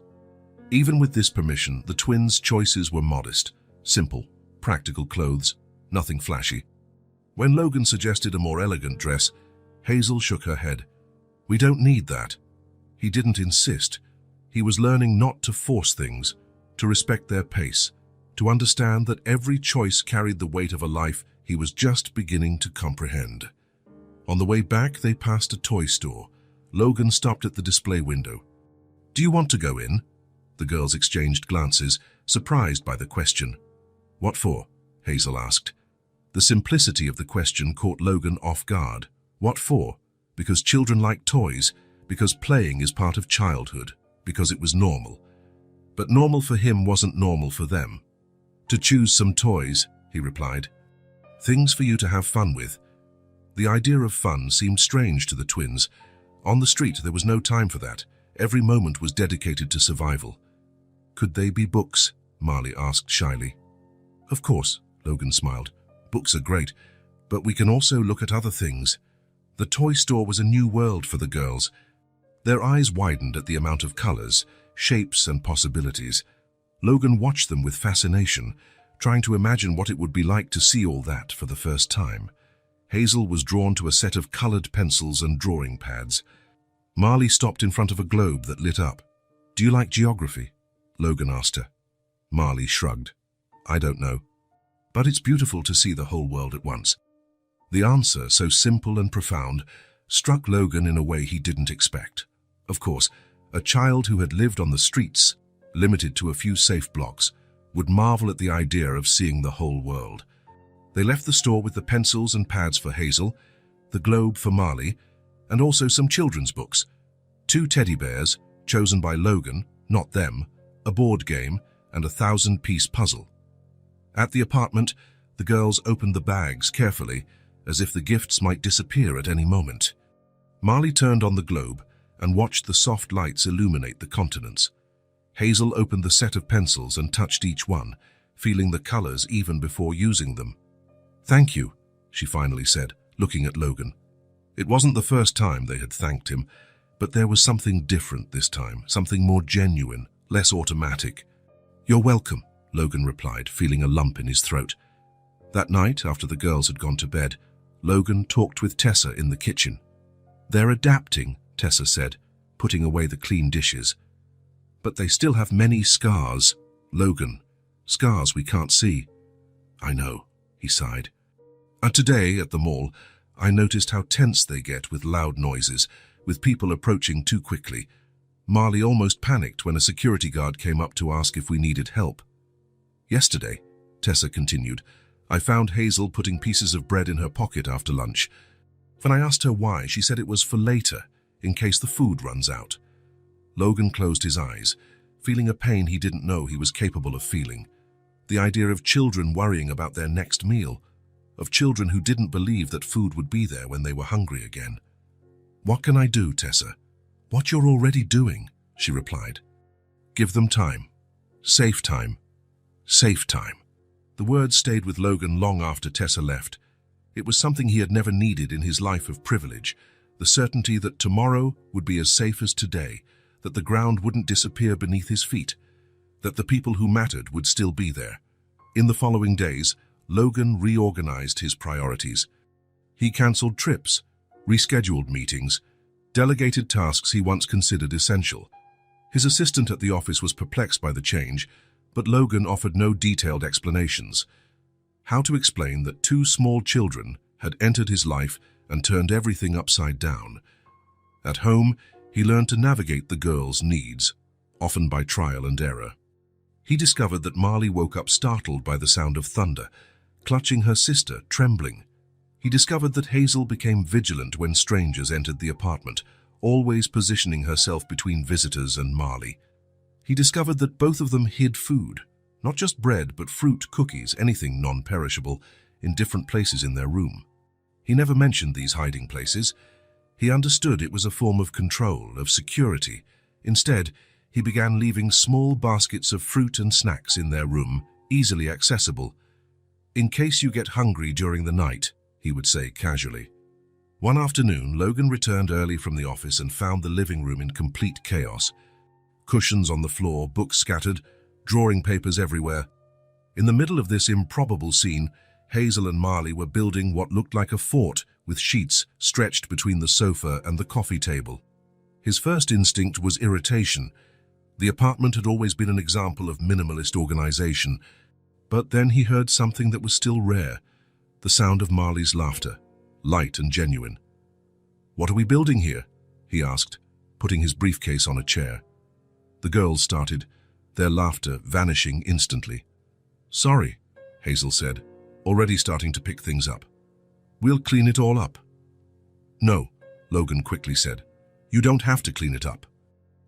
Even with this permission, the twins' choices were modest, simple, practical clothes, nothing flashy. When Logan suggested a more elegant dress, Hazel shook her head. "We don't need that." He didn't insist. He was learning not to force things, to respect their pace, to understand that every choice carried the weight of a life he was just beginning to comprehend. On the way back, they passed a toy store. Logan stopped at the display window. "Do you want to go in?" The girls exchanged glances, surprised by the question. "What for?" Hazel asked. The simplicity of the question caught Logan off guard. What for? Because children like toys, because playing is part of childhood, because it was normal. But normal for him wasn't normal for them. "To choose some toys," he replied. "Things for you to have fun with." The idea of fun seemed strange to the twins. On the street, there was no time for that. Every moment was dedicated to survival. "Could they be books?" Marley asked shyly. "Of course," Logan smiled. "Books are great, but we can also look at other things." The toy store was a new world for the girls. Their eyes widened at the amount of colors, shapes, and possibilities. Logan watched them with fascination, trying to imagine what it would be like to see all that for the first time. Hazel was drawn to a set of colored pencils and drawing pads. Marley stopped in front of a globe that lit up. "Do you like geography?" Logan asked her. Marley shrugged. "I don't know. But it's beautiful to see the whole world at once." The answer, so simple and profound, struck Logan in a way he didn't expect. Of course, a child who had lived on the streets, limited to a few safe blocks, would marvel at the idea of seeing the whole world. They left the store with the pencils and pads for Hazel, the globe for Marley, and also some children's books. 2 teddy bears, chosen by Logan, not them, a board game, and a 1,000-piece puzzle. At the apartment, the girls opened the bags carefully, as if the gifts might disappear at any moment. Marley turned on the globe, and watched the soft lights illuminate the continents. Hazel opened the set of pencils and touched each one, feeling the colors even before using them. "Thank you," she finally said, looking at Logan. It wasn't the first time they had thanked him, but there was something different this time, something more genuine, less automatic. "You're welcome," Logan replied, feeling a lump in his throat. That night, after the girls had gone to bed, Logan talked with Tessa in the kitchen. "They're adapting," Tessa said, putting away the clean dishes. "But they still have many scars." "Logan, scars we can't see." "I know," he sighed. "And today, at the mall, I noticed how tense they get with loud noises, with people approaching too quickly. Marley almost panicked when a security guard came up to ask if we needed help. Yesterday," Tessa continued, "I found Hazel putting pieces of bread in her pocket after lunch. When I asked her why, she said it was for later, in case the food runs out." Logan closed his eyes, feeling a pain he didn't know he was capable of feeling. The idea of children worrying about their next meal, of children who didn't believe that food would be there when they were hungry again. "What can I do, Tessa?" "What you're already doing," she replied. "Give them time. Safe time. Safe time." The words stayed with Logan long after Tessa left. It was something he had never needed in his life of privilege, the certainty that tomorrow would be as safe as today, that the ground wouldn't disappear beneath his feet, that the people who mattered would still be there. In the following days, Logan reorganized his priorities. He cancelled trips, rescheduled meetings, delegated tasks he once considered essential. His assistant at the office was perplexed by the change, but Logan offered no detailed explanations. How to explain that two small children had entered his life and turned everything upside down? At home, he learned to navigate the girls' needs, often by trial and error. He discovered that Marley woke up startled by the sound of thunder, clutching her sister, trembling. He discovered that Hazel became vigilant when strangers entered the apartment, always positioning herself between visitors and Marley. He discovered that both of them hid food, not just bread, but fruit, cookies, anything non-perishable, in different places in their room. He never mentioned these hiding places. He understood it was a form of control, of security. Instead, he began leaving small baskets of fruit and snacks in their room, easily accessible. "In case you get hungry during the night," he would say casually. One afternoon, Logan returned early from the office and found the living room in complete chaos. Cushions on the floor, books scattered, drawing papers everywhere. In the middle of this improbable scene, Hazel and Marley were building what looked like a fort, with sheets stretched between the sofa and the coffee table. His first instinct was irritation. The apartment had always been an example of minimalist organization, but then he heard something that was still rare, the sound of Marley's laughter, light and genuine. "What are we building here?" he asked, putting his briefcase on a chair. The girls started, their laughter vanishing instantly. "Sorry," Hazel said, already starting to pick things up. "We'll clean it all up." "No," Logan quickly said. "You don't have to clean it up.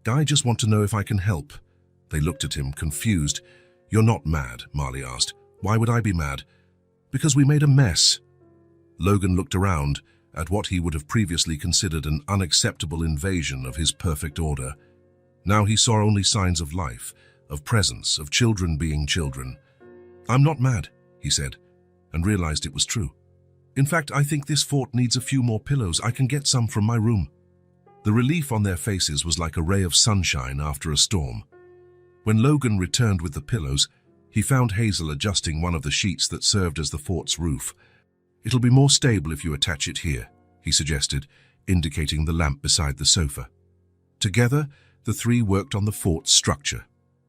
I just want to know if I can help." They looked at him, confused. "You're not mad?" Marley asked. "Why would I be mad?" "Because we made a mess." Logan looked around at what he would have previously considered an unacceptable invasion of his perfect order. Now he saw only signs of life, of presence, of children being children. "I'm not mad," he said, and realized it was true. "In fact, I think this fort needs a few more pillows. I can get some from my room." The relief on their faces was like a ray of sunshine after a storm. When Logan returned with the pillows, he found Hazel adjusting one of the sheets that served as the fort's roof. "It'll be more stable if you attach it here," he suggested, indicating the lamp beside the sofa. Together, the three worked on the fort's structure.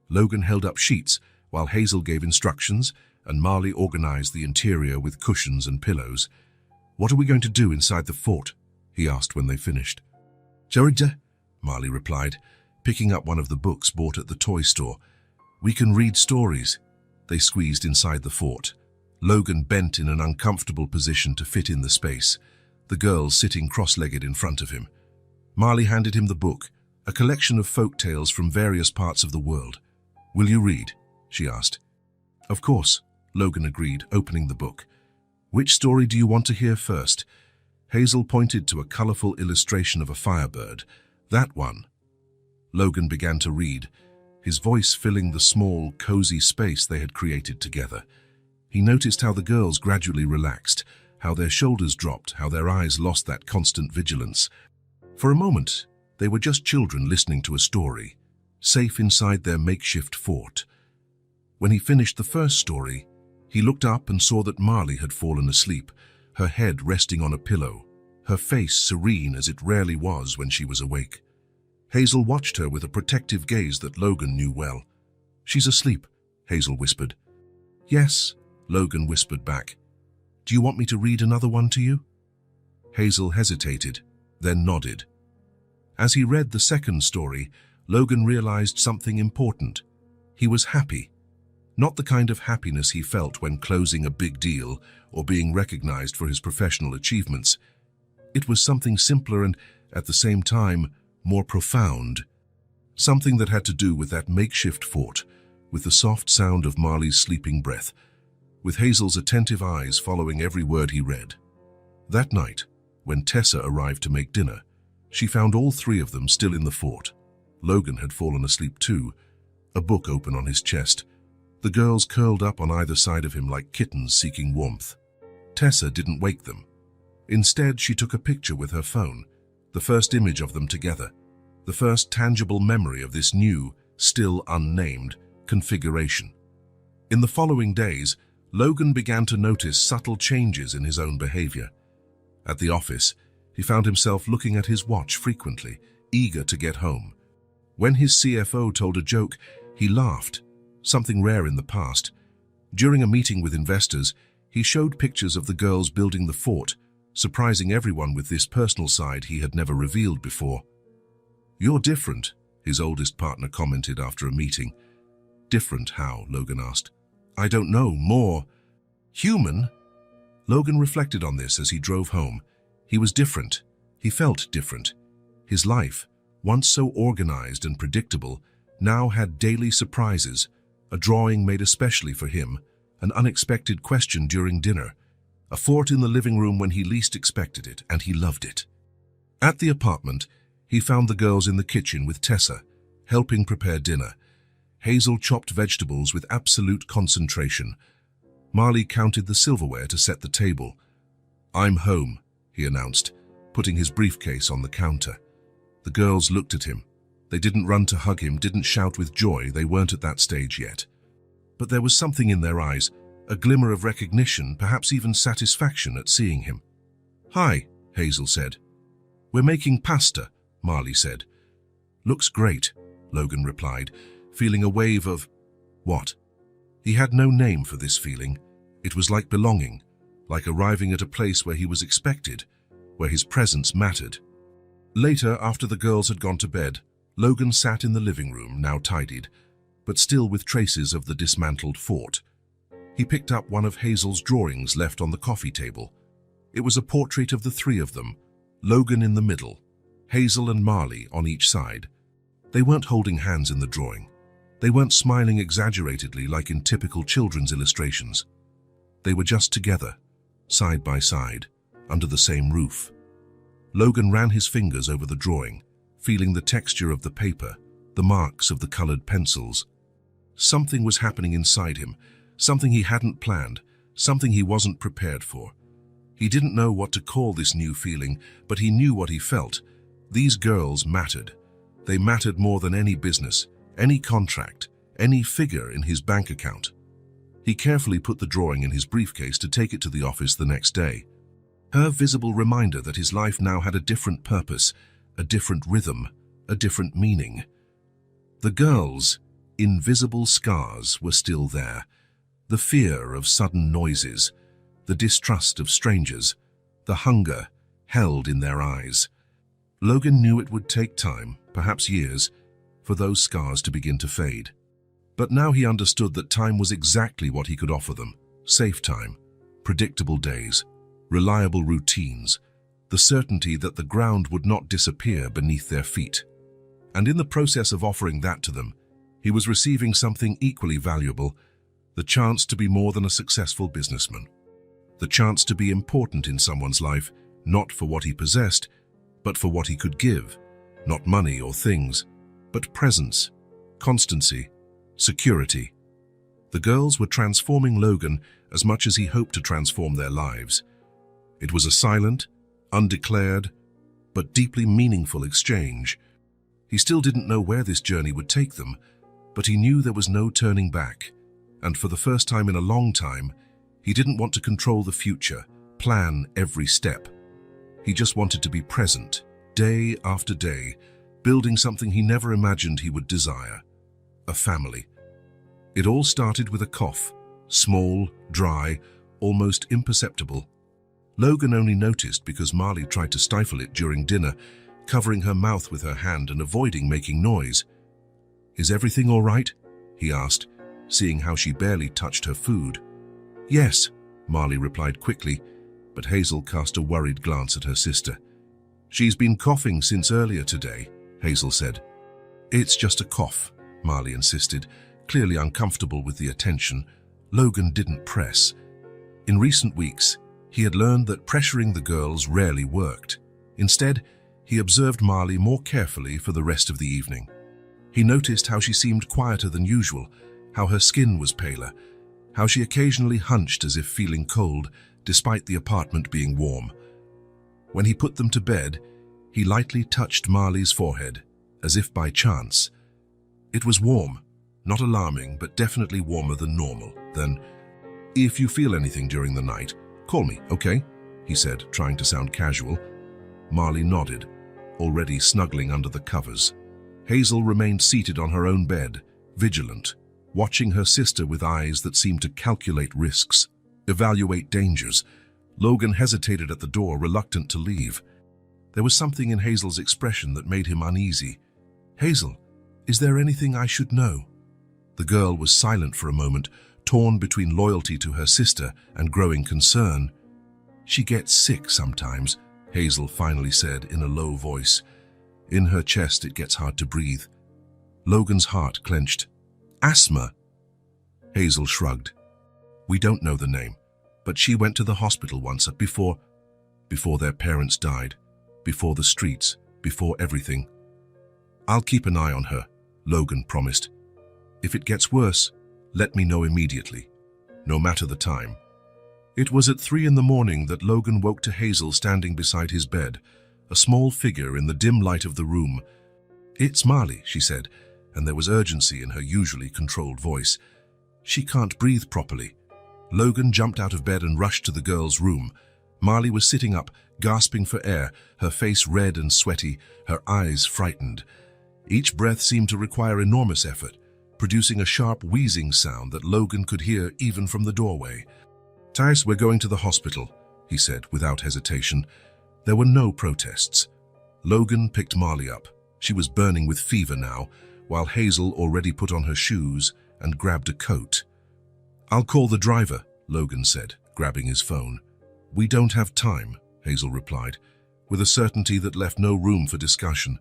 Logan held up sheets, while Hazel gave instructions, and Marley organized the interior with cushions and pillows. "What are we going to do inside the fort?" he asked when they finished. "Georgia," Marley replied, picking up one of the books bought at the toy store. "We can read stories." They squeezed inside the fort. Logan bent in an uncomfortable position to fit in the space, the girls sitting cross-legged in front of him. Marley handed him the book, a collection of folk tales from various parts of the world. "Will you read?" she asked. "Of course," Logan agreed, opening the book. "Which story do you want to hear first?" Hazel pointed to a colorful illustration of a firebird, That one. Logan began to read, his voice filling the small, cozy space they had created together. He noticed how the girls gradually relaxed, how their shoulders dropped, how their eyes lost that constant vigilance. For a moment, they were just children listening to a story, safe inside their makeshift fort. When he finished the first story, he looked up and saw that Marley had fallen asleep, her head resting on a pillow, her face serene as it rarely was when she was awake. Hazel watched her with a protective gaze that Logan knew well. "She's asleep," Hazel whispered. "Yes," Logan whispered back. "Do you want me to read another one to you?" Hazel hesitated, then nodded. As he read the second story, Logan realized something important. He was happy. Not the kind of happiness he felt when closing a big deal or being recognized for his professional achievements. It was something simpler and, at the same time, more profound. Something that had to do with that makeshift fort, with the soft sound of Marley's sleeping breath, with Hazel's attentive eyes following every word he read. That night, when Tessa arrived to make dinner, she found all three of them still in the fort. Logan had fallen asleep too, a book open on his chest. The girls curled up on either side of him like kittens seeking warmth. Tessa didn't wake them. Instead, she took a picture with her phone, the first image of them together, the first tangible memory of this new, still unnamed, configuration. In the following days, Logan began to notice subtle changes in his own behavior. At the office, he found himself looking at his watch frequently, eager to get home. When his CFO told a joke, he laughed, something rare in the past. During a meeting with investors, he showed pictures of the girls building the fort, surprising everyone with this personal side he had never revealed before. "You're different," his oldest partner commented after a meeting. "Different how?" Logan asked. "I don't know, more human." Logan reflected on this as he drove home. He was different. He felt different. His life, once so organized and predictable, now had daily surprises, a drawing made especially for him, an unexpected question during dinner, a fort in the living room when he least expected it, and he loved it. At the apartment, he found the girls in the kitchen with Tessa, helping prepare dinner. Hazel chopped vegetables with absolute concentration. Marley counted the silverware to set the table. "I'm home," he announced, putting his briefcase on the counter. The girls looked at him. They didn't run to hug him, didn't shout with joy, they weren't at that stage yet. But there was something in their eyes, a glimmer of recognition, perhaps even satisfaction at seeing him. "Hi," Hazel said. "We're making pasta," Marley said. "Looks great," Logan replied, feeling a wave of... what? He had no name for this feeling. It was like belonging, like arriving at a place where he was expected, where his presence mattered. Later, after the girls had gone to bed, Logan sat in the living room, now tidied, but still with traces of the dismantled fort. He picked up one of Hazel's drawings left on the coffee table. It was a portrait of the three of them, Logan in the middle, Hazel and Marley on each side. They weren't holding hands in the drawing. They weren't smiling exaggeratedly like in typical children's illustrations. They were just together, side by side, under the same roof. Logan ran his fingers over the drawing, feeling the texture of the paper, the marks of the colored pencils. Something was happening inside him, something he hadn't planned, something he wasn't prepared for. He didn't know what to call this new feeling, but he knew what he felt. These girls mattered. They mattered more than any business, any contract, any figure in his bank account. He carefully put the drawing in his briefcase to take it to the office the next day. Her visible reminder that his life now had a different purpose, a different rhythm, a different meaning. The girls, invisible scars, were still there. The fear of sudden noises, the distrust of strangers, the hunger held in their eyes. Logan knew it would take time, perhaps years, for those scars to begin to fade. But now he understood that time was exactly what he could offer them. Safe time, predictable days, reliable routines, the certainty that the ground would not disappear beneath their feet. And in the process of offering that to them, he was receiving something equally valuable, the chance to be more than a successful businessman. The chance to be important in someone's life, not for what he possessed, but for what he could give. Not money or things, but presence, constancy, security. The girls were transforming Logan as much as he hoped to transform their lives. It was a silent, undeclared, but deeply meaningful exchange. He still didn't know where this journey would take them, but he knew there was no turning back. And for the first time in a long time, he didn't want to control the future, plan every step. He just wanted to be present, day after day, building something he never imagined he would desire: a family. It all started with a cough, small, dry, almost imperceptible. Logan only noticed because Marley tried to stifle it during dinner, covering her mouth with her hand and avoiding making noise. "Is everything all right?" he asked, seeing how she barely touched her food. "Yes," Marley replied quickly, but Hazel cast a worried glance at her sister. "She's been coughing since earlier today," Hazel said. "It's just a cough," Marley insisted, clearly uncomfortable with the attention. Logan didn't press. In recent weeks, he had learned that pressuring the girls rarely worked. Instead, he observed Marley more carefully for the rest of the evening. He noticed how she seemed quieter than usual, how her skin was paler, how she occasionally hunched as if feeling cold, despite the apartment being warm. When he put them to bed, he lightly touched Marley's forehead, as if by chance. It was warm, not alarming, but definitely warmer than normal. Then, "If you feel anything during the night, call me, okay?" he said, trying to sound casual. Marley nodded, already snuggling under the covers. Hazel remained seated on her own bed, vigilant, watching her sister with eyes that seemed to calculate risks, evaluate dangers. Logan hesitated at the door, reluctant to leave. There was something in Hazel's expression that made him uneasy. "Hazel, is there anything I should know?" The girl was silent for a moment, torn between loyalty to her sister and growing concern. "She gets sick sometimes," Hazel finally said in a low voice. In her chest, it gets hard to breathe. Logan's heart clenched. "Asthma?" Hazel shrugged. "We don't know the name, but she went to the hospital once before their parents died, before the streets, before everything." "I'll keep an eye on her," Logan promised. "If it gets worse, let me know immediately, no matter the time." It was at 3 in the morning that Logan woke to Hazel standing beside his bed, a small figure in the dim light of the room. "It's Marley," she said, and there was urgency in her usually controlled voice. "She can't breathe properly." Logan jumped out of bed and rushed to the girl's room. Marley was sitting up, gasping for air, her face red and sweaty, her eyes frightened. Each breath seemed to require enormous effort, producing a sharp wheezing sound that Logan could hear even from the doorway. "Thais, we're going to the hospital," he said without hesitation. There were no protests. Logan picked Marley up. She was burning with fever now, while Hazel already put on her shoes and grabbed a coat. "I'll call the driver," Logan said, grabbing his phone. "We don't have time," Hazel replied, with a certainty that left no room for discussion.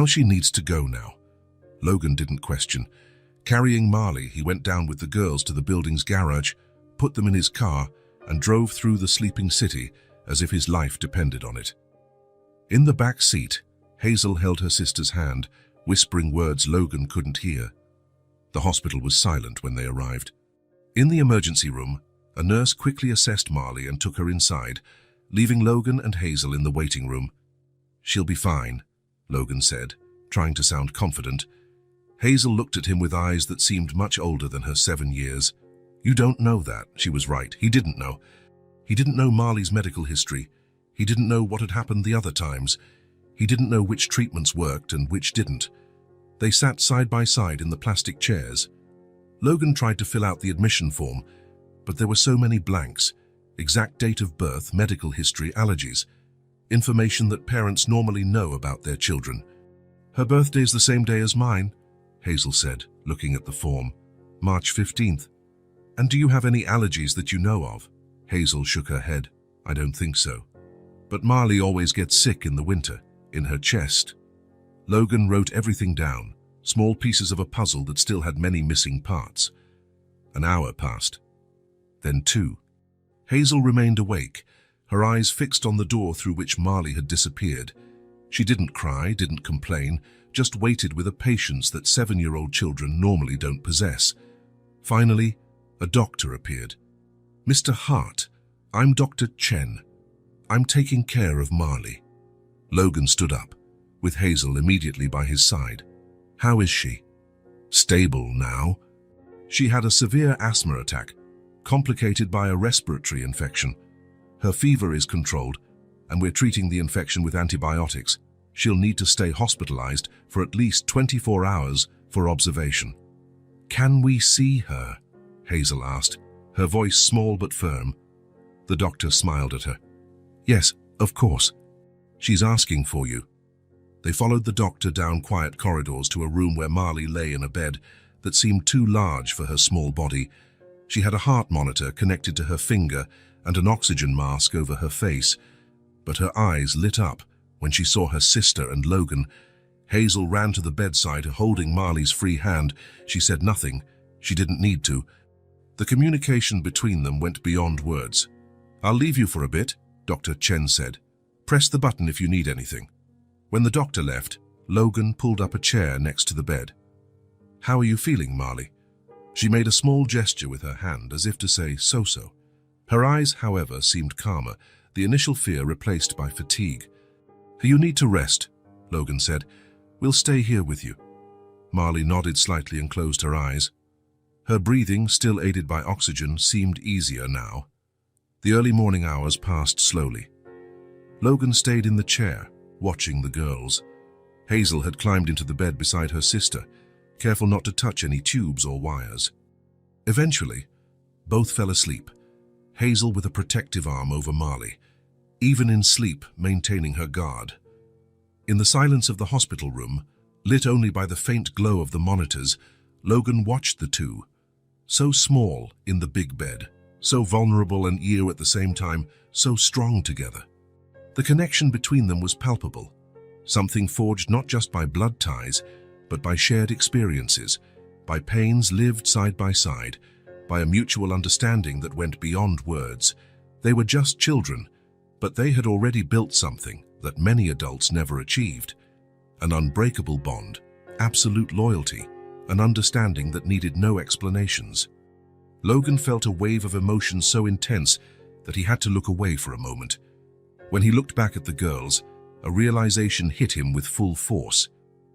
"She needs to go now." Logan didn't question. Carrying Marley, he went down with the girls to the building's garage, put them in his car, and drove through the sleeping city as if his life depended on it. In the back seat, Hazel held her sister's hand, whispering words Logan couldn't hear. The hospital was silent when they arrived. In the emergency room, a nurse quickly assessed Marley and took her inside, leaving Logan and Hazel in the waiting room. "She'll be fine," Logan said, trying to sound confident. Hazel looked at him with eyes that seemed much older than her 7 years. "You don't know that," she was right. He didn't know. He didn't know Marley's medical history. He didn't know what had happened the other times. He didn't know which treatments worked and which didn't. They sat side by side in the plastic chairs. Logan tried to fill out the admission form, but there were so many blanks: exact date of birth, medical history, allergies, information that parents normally know about their children. "Her birthday's the same day as mine," Hazel said, looking at the form. "March 15th. "And do you have any allergies that you know of?" Hazel shook her head. "I don't think so. But Marley always gets sick in the winter, in her chest." Logan wrote everything down, small pieces of a puzzle that still had many missing parts. An hour passed. Then 2. Hazel remained awake, her eyes fixed on the door through which Marley had disappeared. She didn't cry, didn't complain, just waited with a patience that 7-year-old children normally don't possess. Finally, a doctor appeared. "Mr. Hart, I'm Dr. Chen. I'm taking care of Marley." Logan stood up, with Hazel immediately by his side. "How is she?" "Stable now. She had a severe asthma attack, complicated by a respiratory infection. Her fever is controlled, and we're treating the infection with antibiotics. She'll need to stay hospitalized for at least 24 hours for observation." "Can we see her?" Hazel asked, her voice small but firm. The doctor smiled at her. "Yes, of course. She's asking for you." They followed the doctor down quiet corridors to a room where Marley lay in a bed that seemed too large for her small body. She had a heart monitor connected to her finger and an oxygen mask over her face, but her eyes lit up when she saw her sister and Logan. Hazel ran to the bedside, holding Marley's free hand. She said nothing. She didn't need to. The communication between them went beyond words. "I'll leave you for a bit," Dr. Chen said. "Press the button if you need anything." When the doctor left, Logan pulled up a chair next to the bed. "How are you feeling, Marley?" She made a small gesture with her hand, as if to say, so-so. Her eyes, however, seemed calmer, the initial fear replaced by fatigue. "You need to rest," Logan said. "We'll stay here with you." Marley nodded slightly and closed her eyes. Her breathing, still aided by oxygen, seemed easier now. The early morning hours passed slowly. Logan stayed in the chair, watching the girls. Hazel had climbed into the bed beside her sister, careful not to touch any tubes or wires. Eventually, both fell asleep, Hazel with a protective arm over Marley, even in sleep maintaining her guard. In the silence of the hospital room, lit only by the faint glow of the monitors, Logan watched the two, so small in the big bed, so vulnerable and ear at the same time, so strong together. The connection between them was palpable, something forged not just by blood ties, but by shared experiences, by pains lived side by side, by a mutual understanding that went beyond words. They were just children, but they had already built something that many adults never achieved. An unbreakable bond, absolute loyalty, an understanding that needed no explanations. Logan felt a wave of emotion so intense that he had to look away for a moment. When he looked back at the girls, a realization hit him with full force.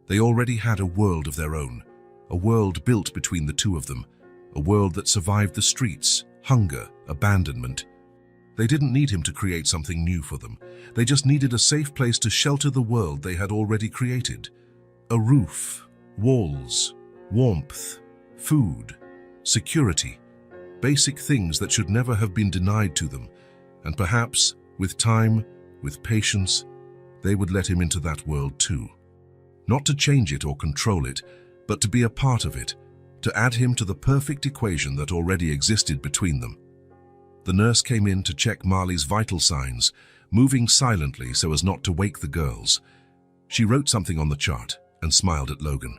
They already had a world of their own, a world built between the two of them, a world that survived the streets, hunger, abandonment. They didn't need him to create something new for them. They just needed a safe place to shelter the world they had already created. A roof, walls, warmth, food, security, basic things that should never have been denied to them. And perhaps, with time, with patience, they would let him into that world too. Not to change it or control it, but to be a part of it, to add him to the perfect equation that already existed between them. The nurse came in to check Marley's vital signs, moving silently so as not to wake the girls. She wrote something on the chart and smiled at Logan.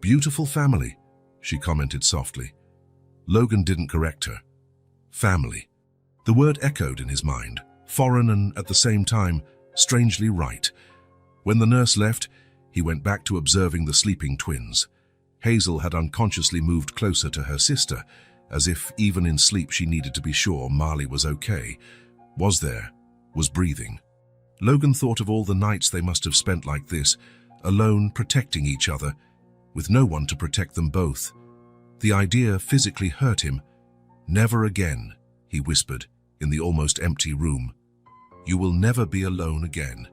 "Beautiful family," she commented softly. Logan didn't correct her. Family. The word echoed in his mind, foreign and at the same time, strangely right. When the nurse left, he went back to observing the sleeping twins. Hazel had unconsciously moved closer to her sister, as if even in sleep she needed to be sure Marley was okay, was there, was breathing. Logan thought of all the nights they must have spent like this, alone protecting each other, with no one to protect them both. The idea physically hurt him. "Never again," he whispered in the almost empty room. "You will never be alone again."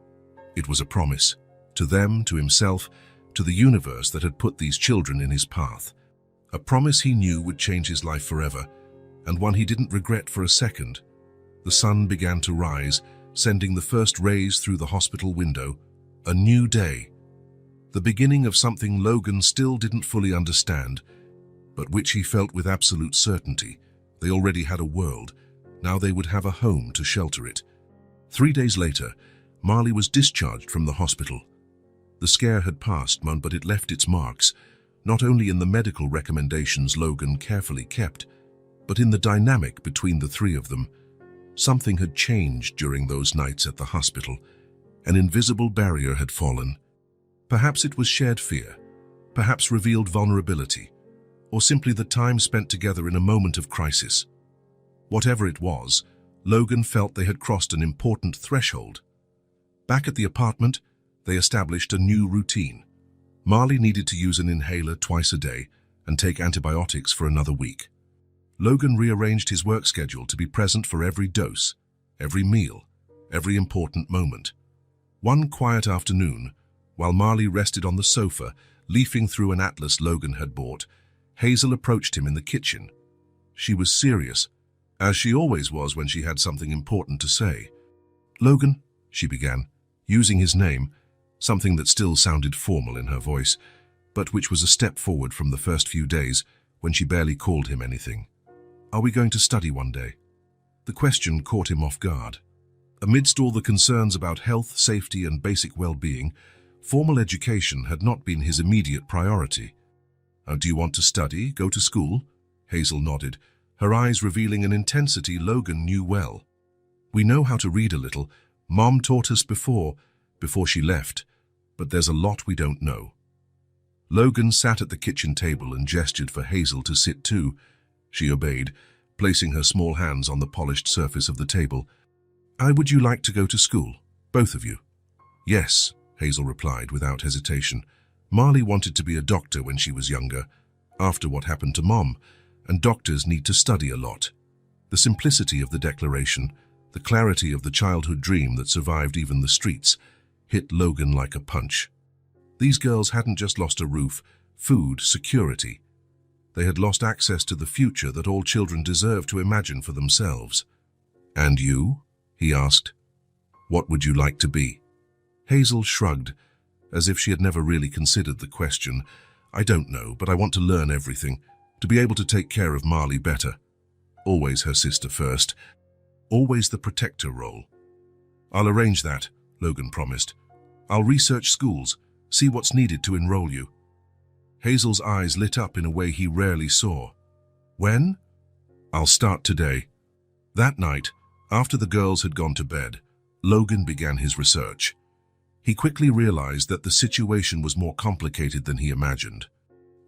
It was a promise, to them, to himself, to the universe that had put these children in his path. A promise he knew would change his life forever, and one he didn't regret for a second. The sun began to rise, sending the first rays through the hospital window. A new day. The beginning of something Logan still didn't fully understand, but which he felt with absolute certainty. They already had a world. Now they would have a home to shelter it. 3 days later, Marley was discharged from the hospital. The scare had passed, but it left its marks, not only in the medical recommendations Logan carefully kept, but in the dynamic between the three of them. Something had changed during those nights at the hospital. An invisible barrier had fallen. Perhaps it was shared fear, perhaps revealed vulnerability, or simply the time spent together in a moment of crisis. Whatever it was, Logan felt they had crossed an important threshold. Back at the apartment, they established a new routine. Marley needed to use an inhaler twice a day and take antibiotics for another week. Logan rearranged his work schedule to be present for every dose, every meal, every important moment. One quiet afternoon, while Marley rested on the sofa, leafing through an atlas Logan had bought, Hazel approached him in the kitchen. She was serious, as she always was when she had something important to say. "Logan," she began, using his name, something that still sounded formal in her voice, but which was a step forward from the first few days when she barely called him anything. "Are we going to study one day?" The question caught him off guard. Amidst all the concerns about health, safety, and basic well-being, formal education had not been his immediate priority. "Do you want to study, go to school?" Hazel nodded, her eyes revealing an intensity Logan knew well. "We know how to read a little. Mom taught us before she left, but there's a lot we don't know." Logan sat at the kitchen table and gestured for Hazel to sit too. She obeyed, placing her small hands on the polished surface of the table. Would you like to go to school, both of you?" "Yes," Hazel replied without hesitation. Marley wanted to be a doctor when she was younger, after what happened to Mom, and doctors need to study a lot. The simplicity of the declaration, the clarity of the childhood dream that survived even the streets, hit Logan like a punch. These girls hadn't just lost a roof, food, security. They had lost access to the future that all children deserve to imagine for themselves. "And you?" he asked. "What would you like to be?" Hazel shrugged, as if she had never really considered the question. "I don't know, but I want to learn everything, to be able to take care of Marley better. Always her sister first. Always the protector role." "I'll arrange that," Logan promised. "I'll research schools, see what's needed to enroll you." Hazel's eyes lit up in a way he rarely saw. "When?" "I'll start today." That night, after the girls had gone to bed, Logan began his research. He quickly realized that the situation was more complicated than he imagined.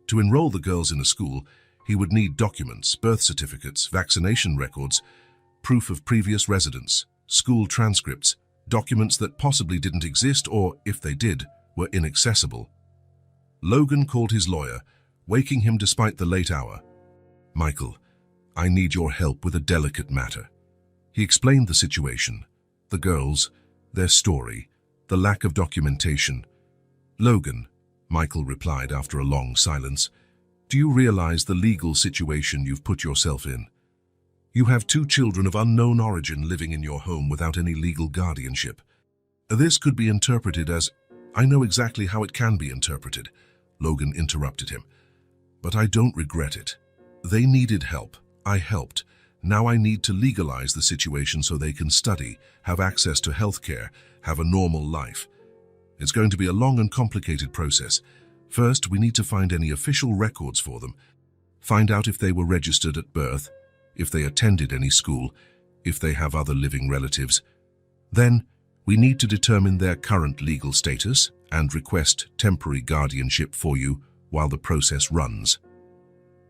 To enroll the girls in a school, he would need documents, birth certificates, vaccination records, proof of previous residence, school transcripts, documents that possibly didn't exist or, if they did, were inaccessible. Logan called his lawyer, waking him despite the late hour. "Michael, I need your help with a delicate matter." He explained the situation, the girls, their story, the lack of documentation. "Logan," Michael replied after a long silence, "do you realize the legal situation you've put yourself in? You have 2 children of unknown origin living in your home without any legal guardianship. This could be interpreted as—" "I know exactly how it can be interpreted," Logan interrupted him. "But I don't regret it. They needed help. I helped. Now I need to legalize the situation so they can study, have access to healthcare, have a normal life. It's going to be a long and complicated process. First, we need to find any official records for them, find out if they were registered at birth, if they attended any school, if they have other living relatives. Then, we need to determine their current legal status and request temporary guardianship for you while the process runs."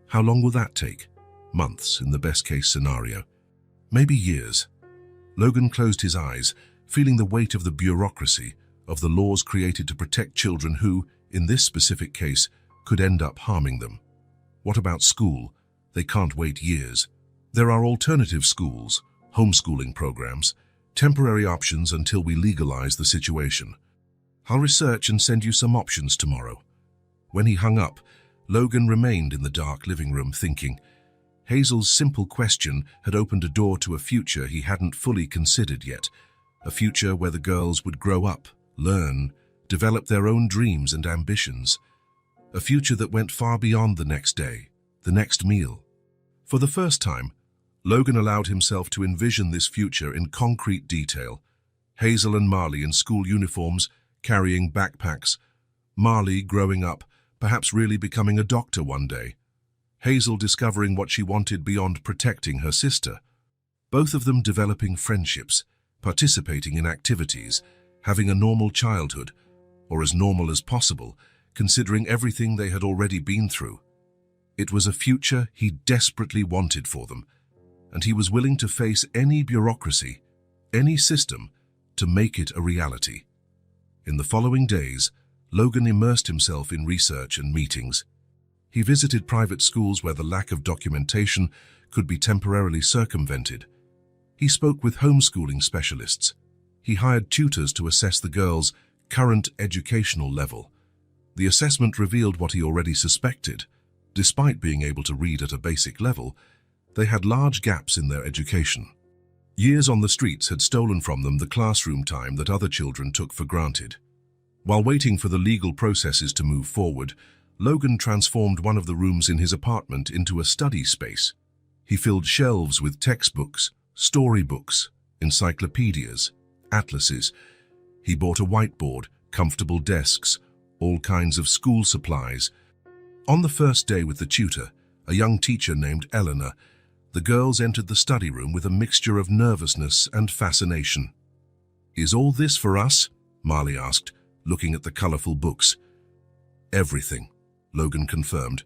"How long will that take?" "Months, in the best-case scenario. Maybe years." Logan closed his eyes, feeling the weight of the bureaucracy, of the laws created to protect children who, in this specific case, could end up harming them. What about school? They can't wait years. There are alternative schools, homeschooling programs, temporary options until we legalize the situation. I'll research and send you some options tomorrow." When he hung up, Logan remained in the dark living room thinking. Hazel's simple question had opened a door to a future he hadn't fully considered yet, a future where the girls would grow up, learn, develop their own dreams and ambitions, a future that went far beyond the next day, the next meal. For the first time, Logan allowed himself to envision this future in concrete detail. Hazel and Marley in school uniforms, carrying backpacks. Marley growing up, perhaps really becoming a doctor one day. Hazel discovering what she wanted beyond protecting her sister. Both of them developing friendships, participating in activities, having a normal childhood, or as normal as possible, considering everything they had already been through. It was a future he desperately wanted for them, and he was willing to face any bureaucracy, any system, to make it a reality. In the following days, Logan immersed himself in research and meetings. He visited private schools where the lack of documentation could be temporarily circumvented. He spoke with homeschooling specialists. He hired tutors to assess the girls' current educational level. The assessment revealed what he already suspected. Despite being able to read at a basic level, they had large gaps in their education. Years on the streets had stolen from them the classroom time that other children took for granted. While waiting for the legal processes to move forward, Logan transformed one of the rooms in his apartment into a study space. He filled shelves with textbooks, storybooks, encyclopedias, atlases. He bought a whiteboard, comfortable desks, all kinds of school supplies. On the first day with the tutor, a young teacher named Eleanor, the girls entered the study room with a mixture of nervousness and fascination. "Is all this for us?" Marley asked, looking at the colorful books. "Everything," Logan confirmed.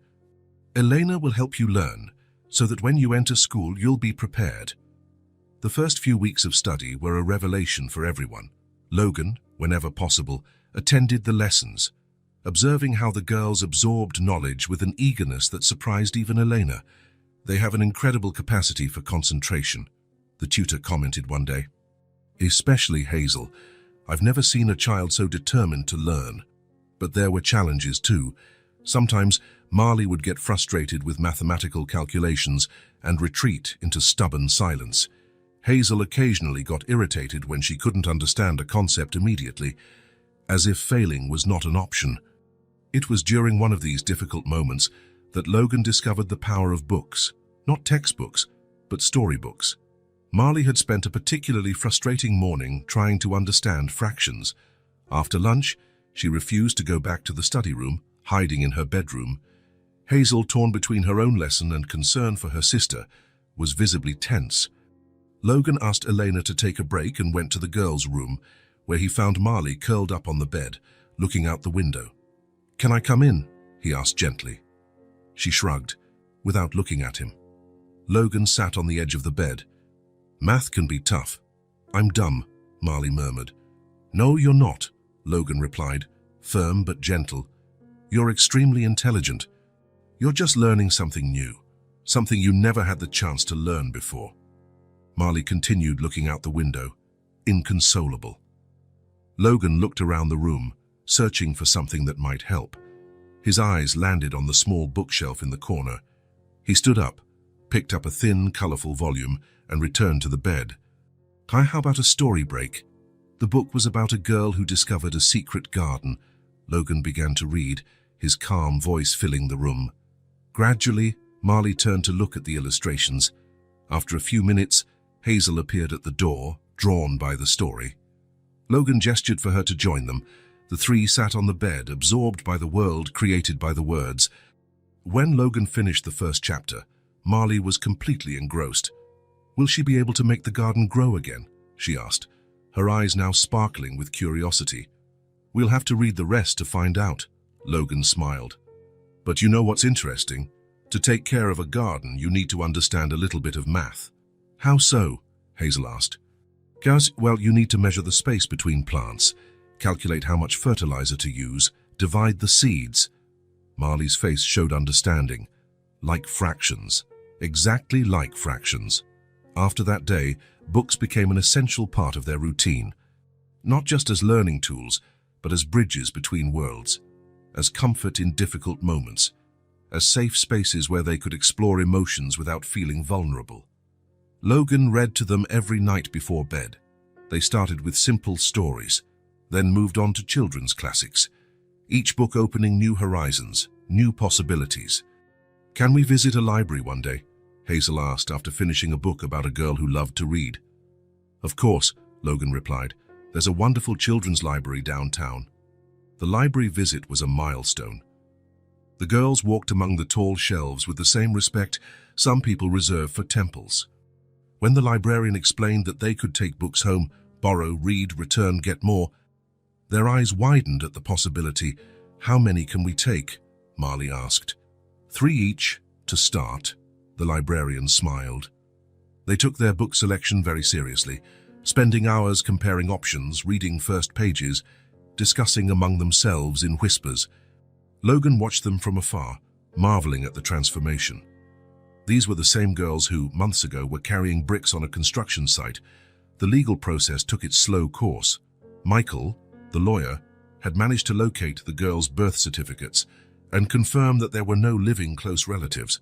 "Elena will help you learn, so that when you enter school you'll be prepared." The first few weeks of study were a revelation for everyone. Logan, whenever possible, attended the lessons, observing how the girls absorbed knowledge with an eagerness that surprised even Elena. "They have an incredible capacity for concentration," the tutor commented one day. "Especially Hazel. I've never seen a child so determined to learn." But there were challenges too. Sometimes Marley would get frustrated with mathematical calculations and retreat into stubborn silence. Hazel occasionally got irritated when she couldn't understand a concept immediately, as if failing was not an option. It was during one of these difficult moments that Logan discovered the power of books, not textbooks, but storybooks. Marley had spent a particularly frustrating morning trying to understand fractions. After lunch, she refused to go back to the study room, hiding in her bedroom. Hazel, torn between her own lesson and concern for her sister, was visibly tense. Logan asked Elena to take a break and went to the girls' room, where he found Marley curled up on the bed, looking out the window. "Can I come in?" he asked gently. She shrugged, without looking at him. Logan sat on the edge of the bed. "Math can be tough." "I'm dumb," Marley murmured. "No, you're not," Logan replied, firm but gentle. "You're extremely intelligent. You're just learning something new, something you never had the chance to learn before." Marley continued looking out the window, inconsolable. Logan looked around the room, searching for something that might help. His eyes landed on the small bookshelf in the corner. He stood up, picked up a thin, colorful volume, and returned to the bed. "Hi, how about a story break?" The book was about a girl who discovered a secret garden. Logan began to read, his calm voice filling the room. Gradually, Marley turned to look at the illustrations. After a few minutes, Hazel appeared at the door, drawn by the story. Logan gestured for her to join them. The three sat on the bed, absorbed by the world created by the words. When Logan finished the first chapter, Marley was completely engrossed. "Will she be able to make the garden grow again?" she asked, her eyes now sparkling with curiosity. "We'll have to read the rest to find out," Logan smiled. "But you know what's interesting? To take care of a garden, you need to understand a little bit of math." "How so?" Hazel asked. "Well, you need to measure the space between plants, calculate how much fertilizer to use, divide the seeds." Marley's face showed understanding. "Like fractions. Exactly like fractions." After that day, books became an essential part of their routine, not just as learning tools, but as bridges between worlds, as comfort in difficult moments, as safe spaces where they could explore emotions without feeling vulnerable. Logan read to them every night before bed. They started with simple stories, then moved on to children's classics, each book opening new horizons, new possibilities. "Can we visit a library one day?" Hazel asked after finishing a book about a girl who loved to read. "Of course," Logan replied. "There's a wonderful children's library downtown." The library visit was a milestone. The girls walked among the tall shelves with the same respect some people reserve for temples. When the librarian explained that they could take books home, borrow, read, return, get more, Their eyes widened at the possibility. "How many can we take?" Marley asked. "3 each, to start," the librarian smiled. They took their book selection very seriously, spending hours comparing options, reading first pages, discussing among themselves in whispers. Logan watched them from afar, marveling at the transformation. These were the same girls who, months ago, were carrying bricks on a construction site. The legal process took its slow course. Michael, the lawyer, had managed to locate the girls' birth certificates and confirm that there were no living close relatives.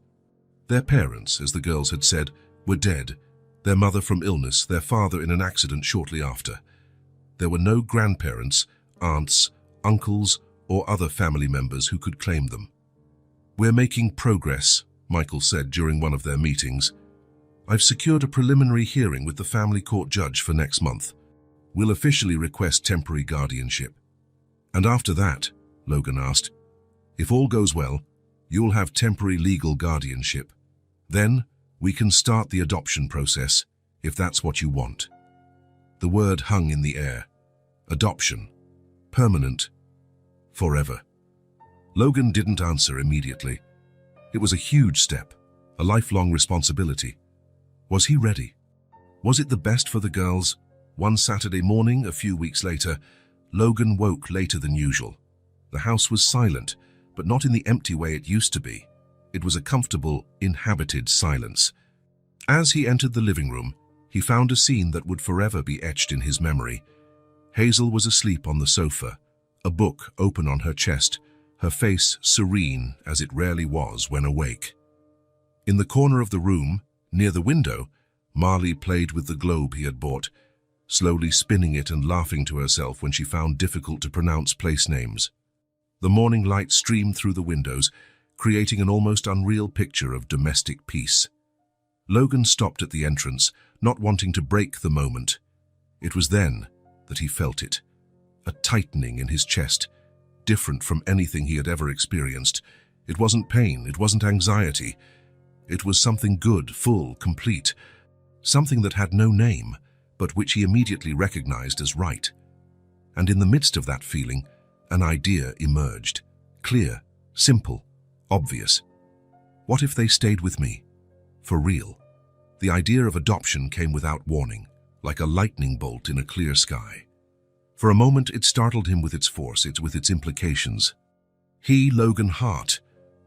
Their parents, as the girls had said, were dead, their mother from illness, their father in an accident shortly after. There were no grandparents, aunts, uncles, or other family members who could claim them. "We're making progress," Michael said during one of their meetings. "I've secured a preliminary hearing with the family court judge for next month. We'll officially request temporary guardianship." "And after that," Logan asked, "if all goes well, you'll have temporary legal guardianship. Then we can start the adoption process, if that's what you want." The word hung in the air. Adoption. Permanent. Forever. Logan didn't answer immediately. It was a huge step, a lifelong responsibility. Was he ready? Was it the best for the girls? One Saturday morning, a few weeks later, Logan woke later than usual. The house was silent, but not in the empty way it used to be. It was a comfortable, inhabited silence. As he entered the living room, he found a scene that would forever be etched in his memory. Hazel was asleep on the sofa, a book open on her chest, her face serene as it rarely was when awake. In the corner of the room, near the window, Marley played with the globe he had bought, slowly spinning it and laughing to herself when she found difficult-to-pronounce place names. The morning light streamed through the windows, creating an almost unreal picture of domestic peace. Logan stopped at the entrance, not wanting to break the moment. It was then that he felt it, a tightening in his chest, different from anything he had ever experienced. It wasn't pain, it wasn't anxiety. It was something good, full, complete, something that had no name, but which he immediately recognized as right. And in the midst of that feeling, an idea emerged, clear, simple, obvious. What if they stayed with me? For real. The idea of adoption came without warning, like a lightning bolt in a clear sky. For a moment it startled him with its force, with its implications. He, Logan Hart,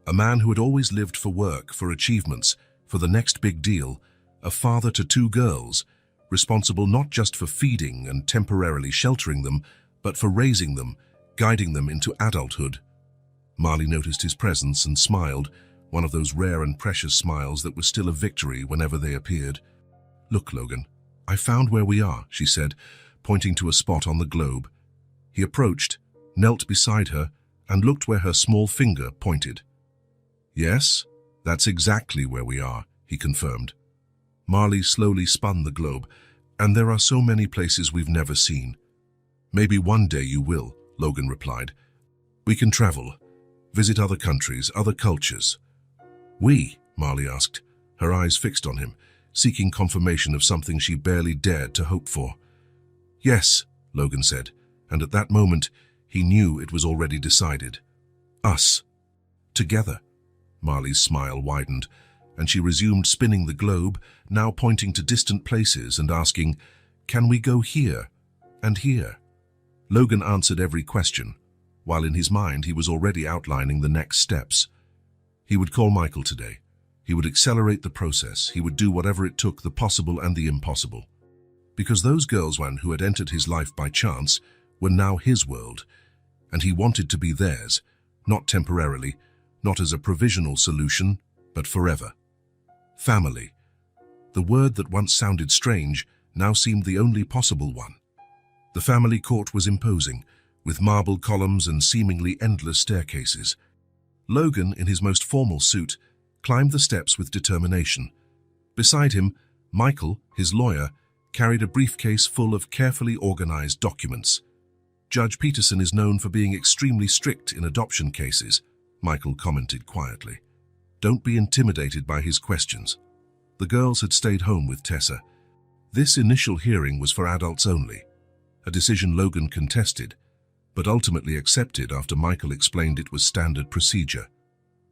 a man who had always lived for work, for achievements, for the next big deal, a father to 2 girls, responsible not just for feeding and temporarily sheltering them, but for raising them, guiding them into adulthood. Marley noticed his presence and smiled, one of those rare and precious smiles that was still a victory whenever they appeared. "Look, Logan, I found where we are," she said, pointing to a spot on the globe. He approached, knelt beside her, and looked where her small finger pointed. "Yes, that's exactly where we are," he confirmed. Marley slowly spun the globe, "And there are so many places we've never seen." "Maybe one day you will," Logan replied. "We can travel, visit other countries, other cultures." "We?" Marley asked, her eyes fixed on him, seeking confirmation of something she barely dared to hope for. "Yes," Logan said, and at that moment he knew it was already decided. "Us. Together." Marley's smile widened, and she resumed spinning the globe, now pointing to distant places and asking, "Can we go here and here?" Logan answered every question, while in his mind he was already outlining the next steps. He would call Michael today. He would accelerate the process. He would do whatever it took, the possible and the impossible. Because those girls who had entered his life by chance were now his world, and he wanted to be theirs, not temporarily, not as a provisional solution, but forever. Family. The word that once sounded strange now seemed the only possible one. The family court was imposing, with marble columns and seemingly endless staircases. Logan, in his most formal suit, climbed the steps with determination. Beside him, Michael, his lawyer, carried a briefcase full of carefully organized documents. "Judge Peterson is known for being extremely strict in adoption cases," Michael commented quietly. "Don't be intimidated by his questions." The girls had stayed home with Tessa. This initial hearing was for adults only, a decision Logan contested, but ultimately accepted after Michael explained it was standard procedure.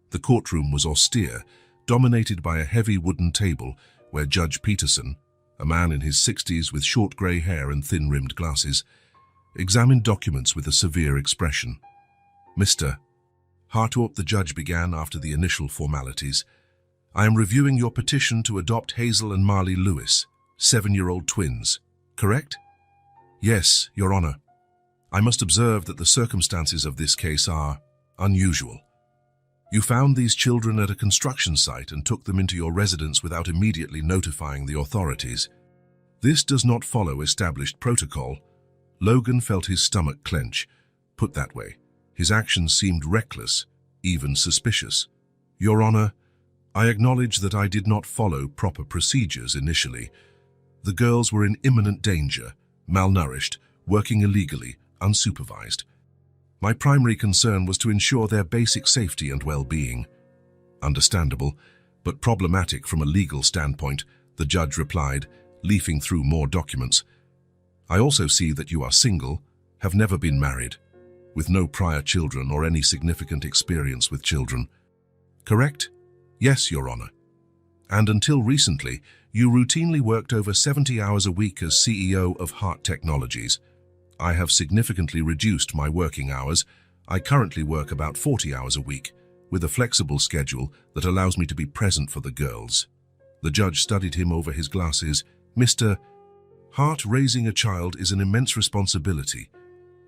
The courtroom was austere, dominated by a heavy wooden table where Judge Peterson, a man in his 60s with short grey hair and thin-rimmed glasses, examined documents with a severe expression. Mr. Harthorpe, the judge began after the initial formalities, I am reviewing your petition to adopt Hazel and Marley Lewis, 7-year-old twins, correct? Yes, Your Honor. I must observe that the circumstances of this case are unusual. You found these children at a construction site and took them into your residence without immediately notifying the authorities. This does not follow established protocol. Logan felt his stomach clench. Put that way, his actions seemed reckless, even suspicious. Your Honor, I acknowledge that I did not follow proper procedures initially. The girls were in imminent danger, malnourished, working illegally, unsupervised. My primary concern was to ensure their basic safety and well-being. Understandable, but problematic from a legal standpoint, the judge replied, leafing through more documents. I also see that you are single, have never been married, with no prior children or any significant experience with children. Correct? Yes, Your Honor. And until recently, you routinely worked over 70 hours a week as CEO of Heart Technologies. I have significantly reduced my working hours. I currently work about 40 hours a week, with a flexible schedule that allows me to be present for the girls. The judge studied him over his glasses. Mr. Hart, raising a child is an immense responsibility.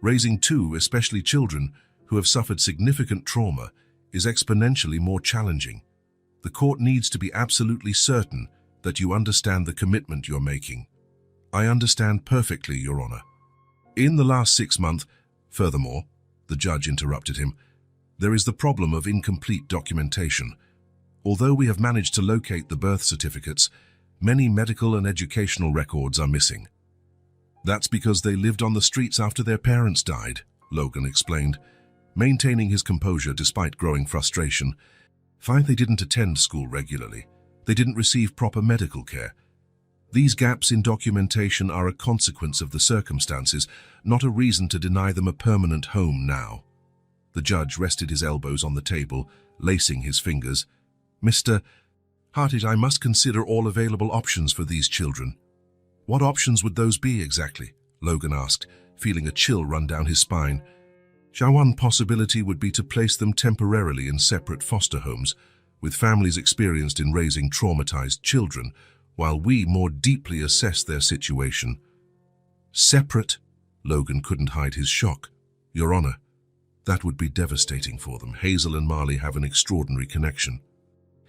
Raising two, especially children, who have suffered significant trauma, is exponentially more challenging. The court needs to be absolutely certain that you understand the commitment you're making. I understand perfectly, Your Honor. In the last 6 months, furthermore, the judge interrupted him, there is the problem of incomplete documentation. Although we have managed to locate the birth certificates, many medical and educational records are missing. That's because they lived on the streets after their parents died, Logan explained, maintaining his composure despite growing frustration. They didn't attend school regularly. They didn't receive proper medical care. These gaps in documentation are a consequence of the circumstances, not a reason to deny them a permanent home now. The judge rested his elbows on the table, lacing his fingers. Mr. Hartit, I must consider all available options for these children. What options would those be exactly? Logan asked, feeling a chill run down his spine. One possibility would be to place them temporarily in separate foster homes, with families experienced in raising traumatized children, while we more deeply assess their situation. Separate? Logan couldn't hide his shock. Your Honor, that would be devastating for them. Hazel and Marley have an extraordinary connection.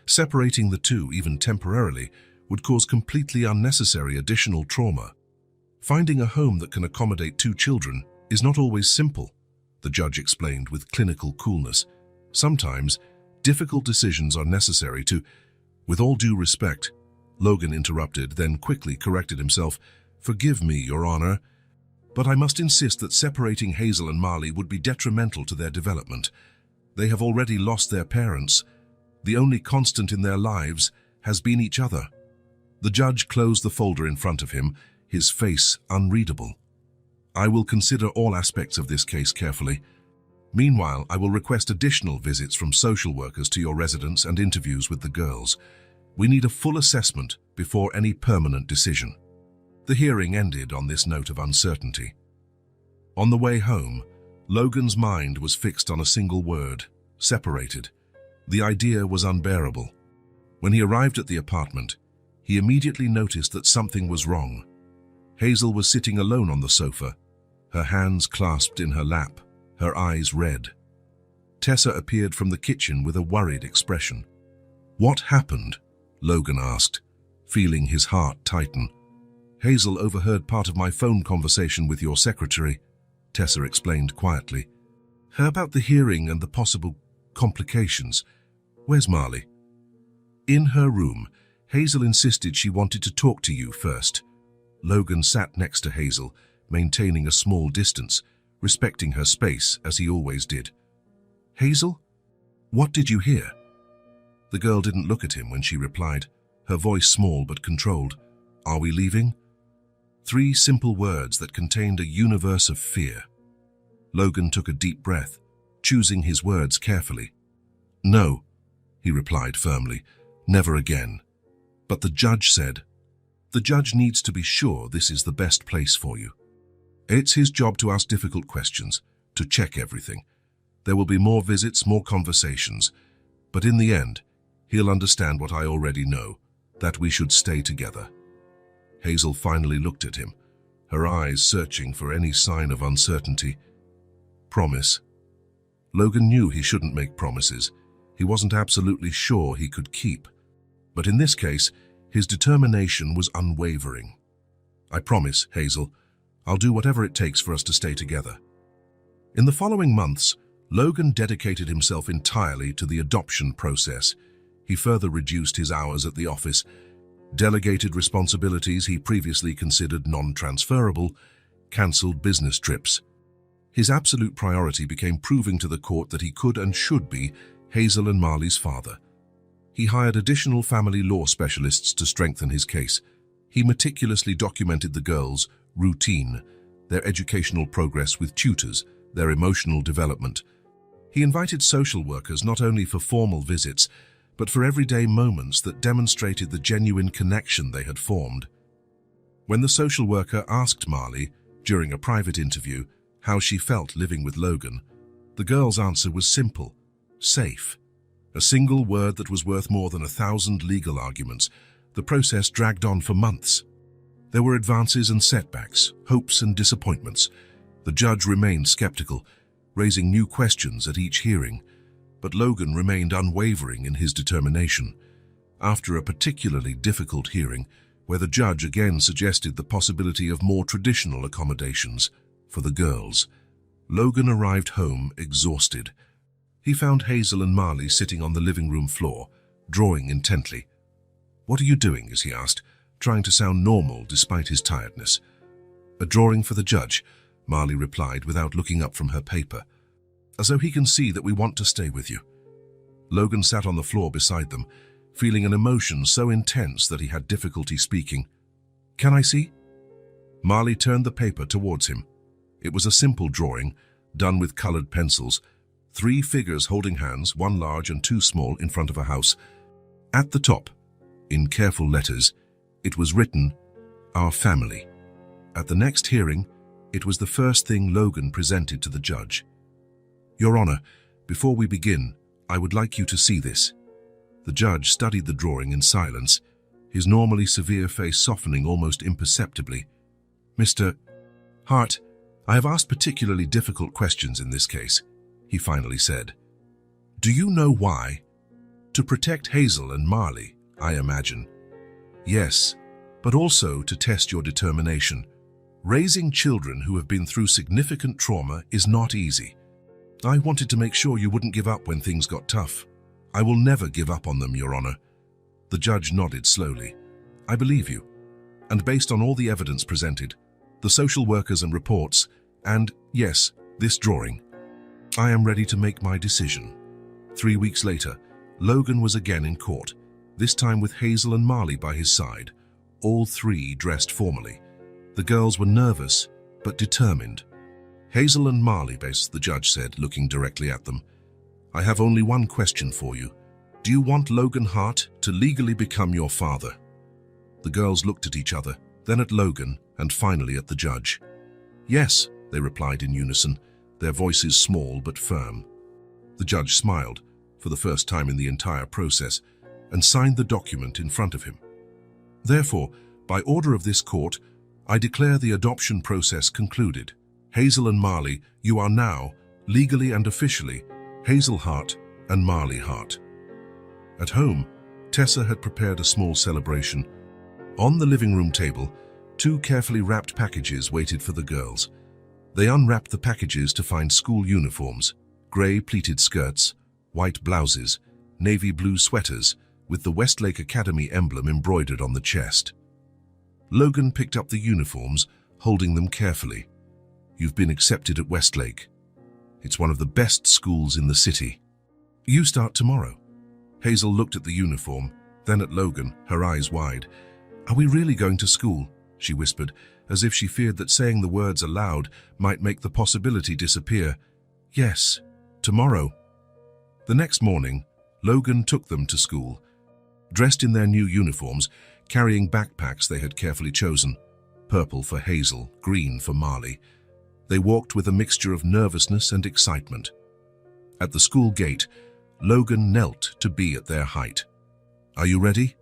Separating the two, even temporarily, would cause completely unnecessary additional trauma. Finding a home that can accommodate two children is not always simple, the judge explained with clinical coolness. Sometimes, difficult decisions are necessary to, with all due respect, Logan interrupted, then quickly corrected himself. Forgive me, Your Honor, but I must insist that separating Hazel and Marley would be detrimental to their development. They have already lost their parents. The only constant in their lives has been each other. The judge closed the folder in front of him, his face unreadable. I will consider all aspects of this case carefully. Meanwhile, I will request additional visits from social workers to your residence and interviews with the girls. We need a full assessment before any permanent decision. The hearing ended on this note of uncertainty. On the way home, Logan's mind was fixed on a single word: separated. The idea was unbearable. When he arrived at the apartment, he immediately noticed that something was wrong. Hazel was sitting alone on the sofa, her hands clasped in her lap, her eyes red. Tessa appeared from the kitchen with a worried expression. What happened? Logan asked, feeling his heart tighten. Hazel overheard part of my phone conversation with your secretary, Tessa explained quietly. About the hearing and the possible complications. Where's Marley? In her room. Hazel insisted she wanted to talk to you first. Logan sat next to Hazel, maintaining a small distance, respecting her space as he always did. Hazel? What did you hear? The girl didn't look at him when she replied, her voice small but controlled. Are we leaving? 3 simple words that contained a universe of fear. Logan took a deep breath, choosing his words carefully. "No," he replied firmly, "never again." But the judge said, "The judge needs to be sure this is the best place for you. It's his job to ask difficult questions, to check everything. There will be more visits, more conversations, but in the end, he'll understand what I already know, that we should stay together." Hazel finally looked at him, her eyes searching for any sign of uncertainty. "Promise." Logan knew he shouldn't make promises. He wasn't absolutely sure he could keep. But in this case, his determination was unwavering. "I promise, Hazel. I'll do whatever it takes for us to stay together." In the following months, Logan dedicated himself entirely to the adoption process. He further reduced his hours at the office, delegated responsibilities he previously considered non-transferable, cancelled business trips. His absolute priority became proving to the court that he could and should be Hazel and Marley's father. He hired additional family law specialists to strengthen his case. He meticulously documented the girls' routine, their educational progress with tutors, their emotional development. He invited social workers not only for formal visits, but for everyday moments that demonstrated the genuine connection they had formed. When the social worker asked Marley, during a private interview, how she felt living with Logan, the girl's answer was simple: safe. A single word that was worth more than 1,000 legal arguments. The process dragged on for months. There were advances and setbacks, hopes and disappointments. The judge remained skeptical, raising new questions at each hearing, but Logan remained unwavering in his determination. After a particularly difficult hearing, where the judge again suggested the possibility of more traditional accommodations for the girls, Logan arrived home exhausted. He found Hazel and Marley sitting on the living room floor, drawing intently. "What are you doing?" as he asked, trying to sound normal despite his tiredness. "A drawing for the judge," Marley replied without looking up from her paper. "So he can see that we want to stay with you." Logan sat on the floor beside them, feeling an emotion so intense that he had difficulty speaking. "Can I see?" Marley turned the paper towards him. It was a simple drawing, done with colored pencils, 3 figures holding hands, 1 large and 2 small, in front of a house. At the top, in careful letters, it was written, "Our family." At the next hearing, it was the first thing Logan presented to the judge. "Your Honor, before we begin, I would like you to see this." The judge studied the drawing in silence, his normally severe face softening almost imperceptibly. "Mr. Hart, I have asked particularly difficult questions in this case," he finally said. "Do you know why? To protect Hazel and Marley, I imagine." "Yes, but also to test your determination. Raising children who have been through significant trauma is not easy. I wanted to make sure you wouldn't give up when things got tough. I will never give up on them, Your Honor." The judge nodded slowly. "I believe you. And based on all the evidence presented, the social workers and reports, and, yes, this drawing, I am ready to make my decision." 3 weeks later, Logan was again in court, this time with Hazel and Marley by his side, all 3 dressed formally. The girls were nervous, but determined. "Hazel and Marley," the judge said, looking directly at them, "I have only one question for you. Do you want Logan Hart to legally become your father?" The girls looked at each other, then at Logan, and finally at the judge. "Yes," they replied in unison, their voices small but firm. The judge smiled, for the first time in the entire process, and signed the document in front of him. "Therefore, by order of this court, I declare the adoption process concluded. Hazel and Marley, you are now, legally and officially, Hazel Hart and Marley Hart." At home, Tessa had prepared a small celebration. On the living room table, 2 carefully wrapped packages waited for the girls. They unwrapped the packages to find school uniforms, grey pleated skirts, white blouses, navy blue sweaters, with the Westlake Academy emblem embroidered on the chest. Logan picked up the uniforms, holding them carefully. "You've been accepted at Westlake. It's one of the best schools in the city. You start tomorrow." Hazel looked at the uniform, then at Logan, her eyes wide. "Are we really going to school?" she whispered, as if she feared that saying the words aloud might make the possibility disappear. Yes, tomorrow. The next morning, Logan took them to school, dressed in their new uniforms, carrying backpacks they had carefully chosen, purple for Hazel, green for Marley. They walked with a mixture of nervousness and excitement. At the school gate, Logan knelt to be at their height. "Are you ready?"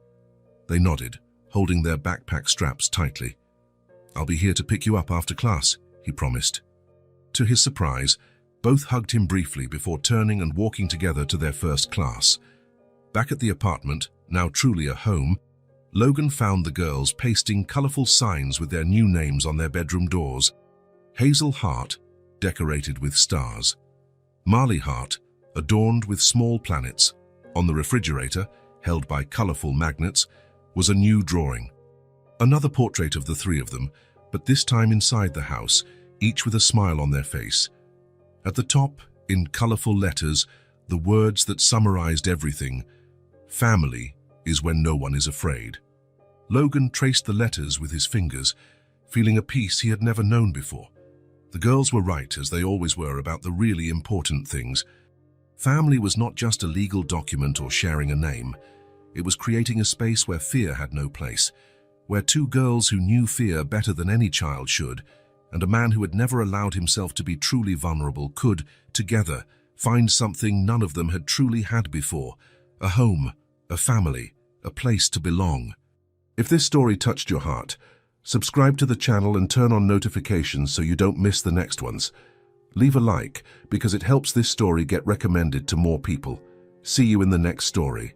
They nodded, holding their backpack straps tightly. "I'll be here to pick you up after class," he promised. To his surprise, both hugged him briefly before turning and walking together to their first class. Back at the apartment, now truly a home, Logan found the girls pasting colorful signs with their new names on their bedroom doors. Hazel Heart, decorated with stars. Marley Heart, adorned with small planets. On the refrigerator, held by colorful magnets, was a new drawing. Another portrait of the three of them, but this time inside the house, each with a smile on their face. At the top, in colorful letters, the words that summarized everything: "Family is when no one is afraid." Logan traced the letters with his fingers, feeling a peace he had never known before. The girls were right, as they always were, about the really important things. Family was not just a legal document or sharing a name. It was creating a space where fear had no place, where two girls who knew fear better than any child should, and a man who had never allowed himself to be truly vulnerable could, together, find something none of them had truly had before: a home, a family, a place to belong. If this story touched your heart, subscribe to the channel and turn on notifications so you don't miss the next ones. Leave a like, because it helps this story get recommended to more people. See you in the next story.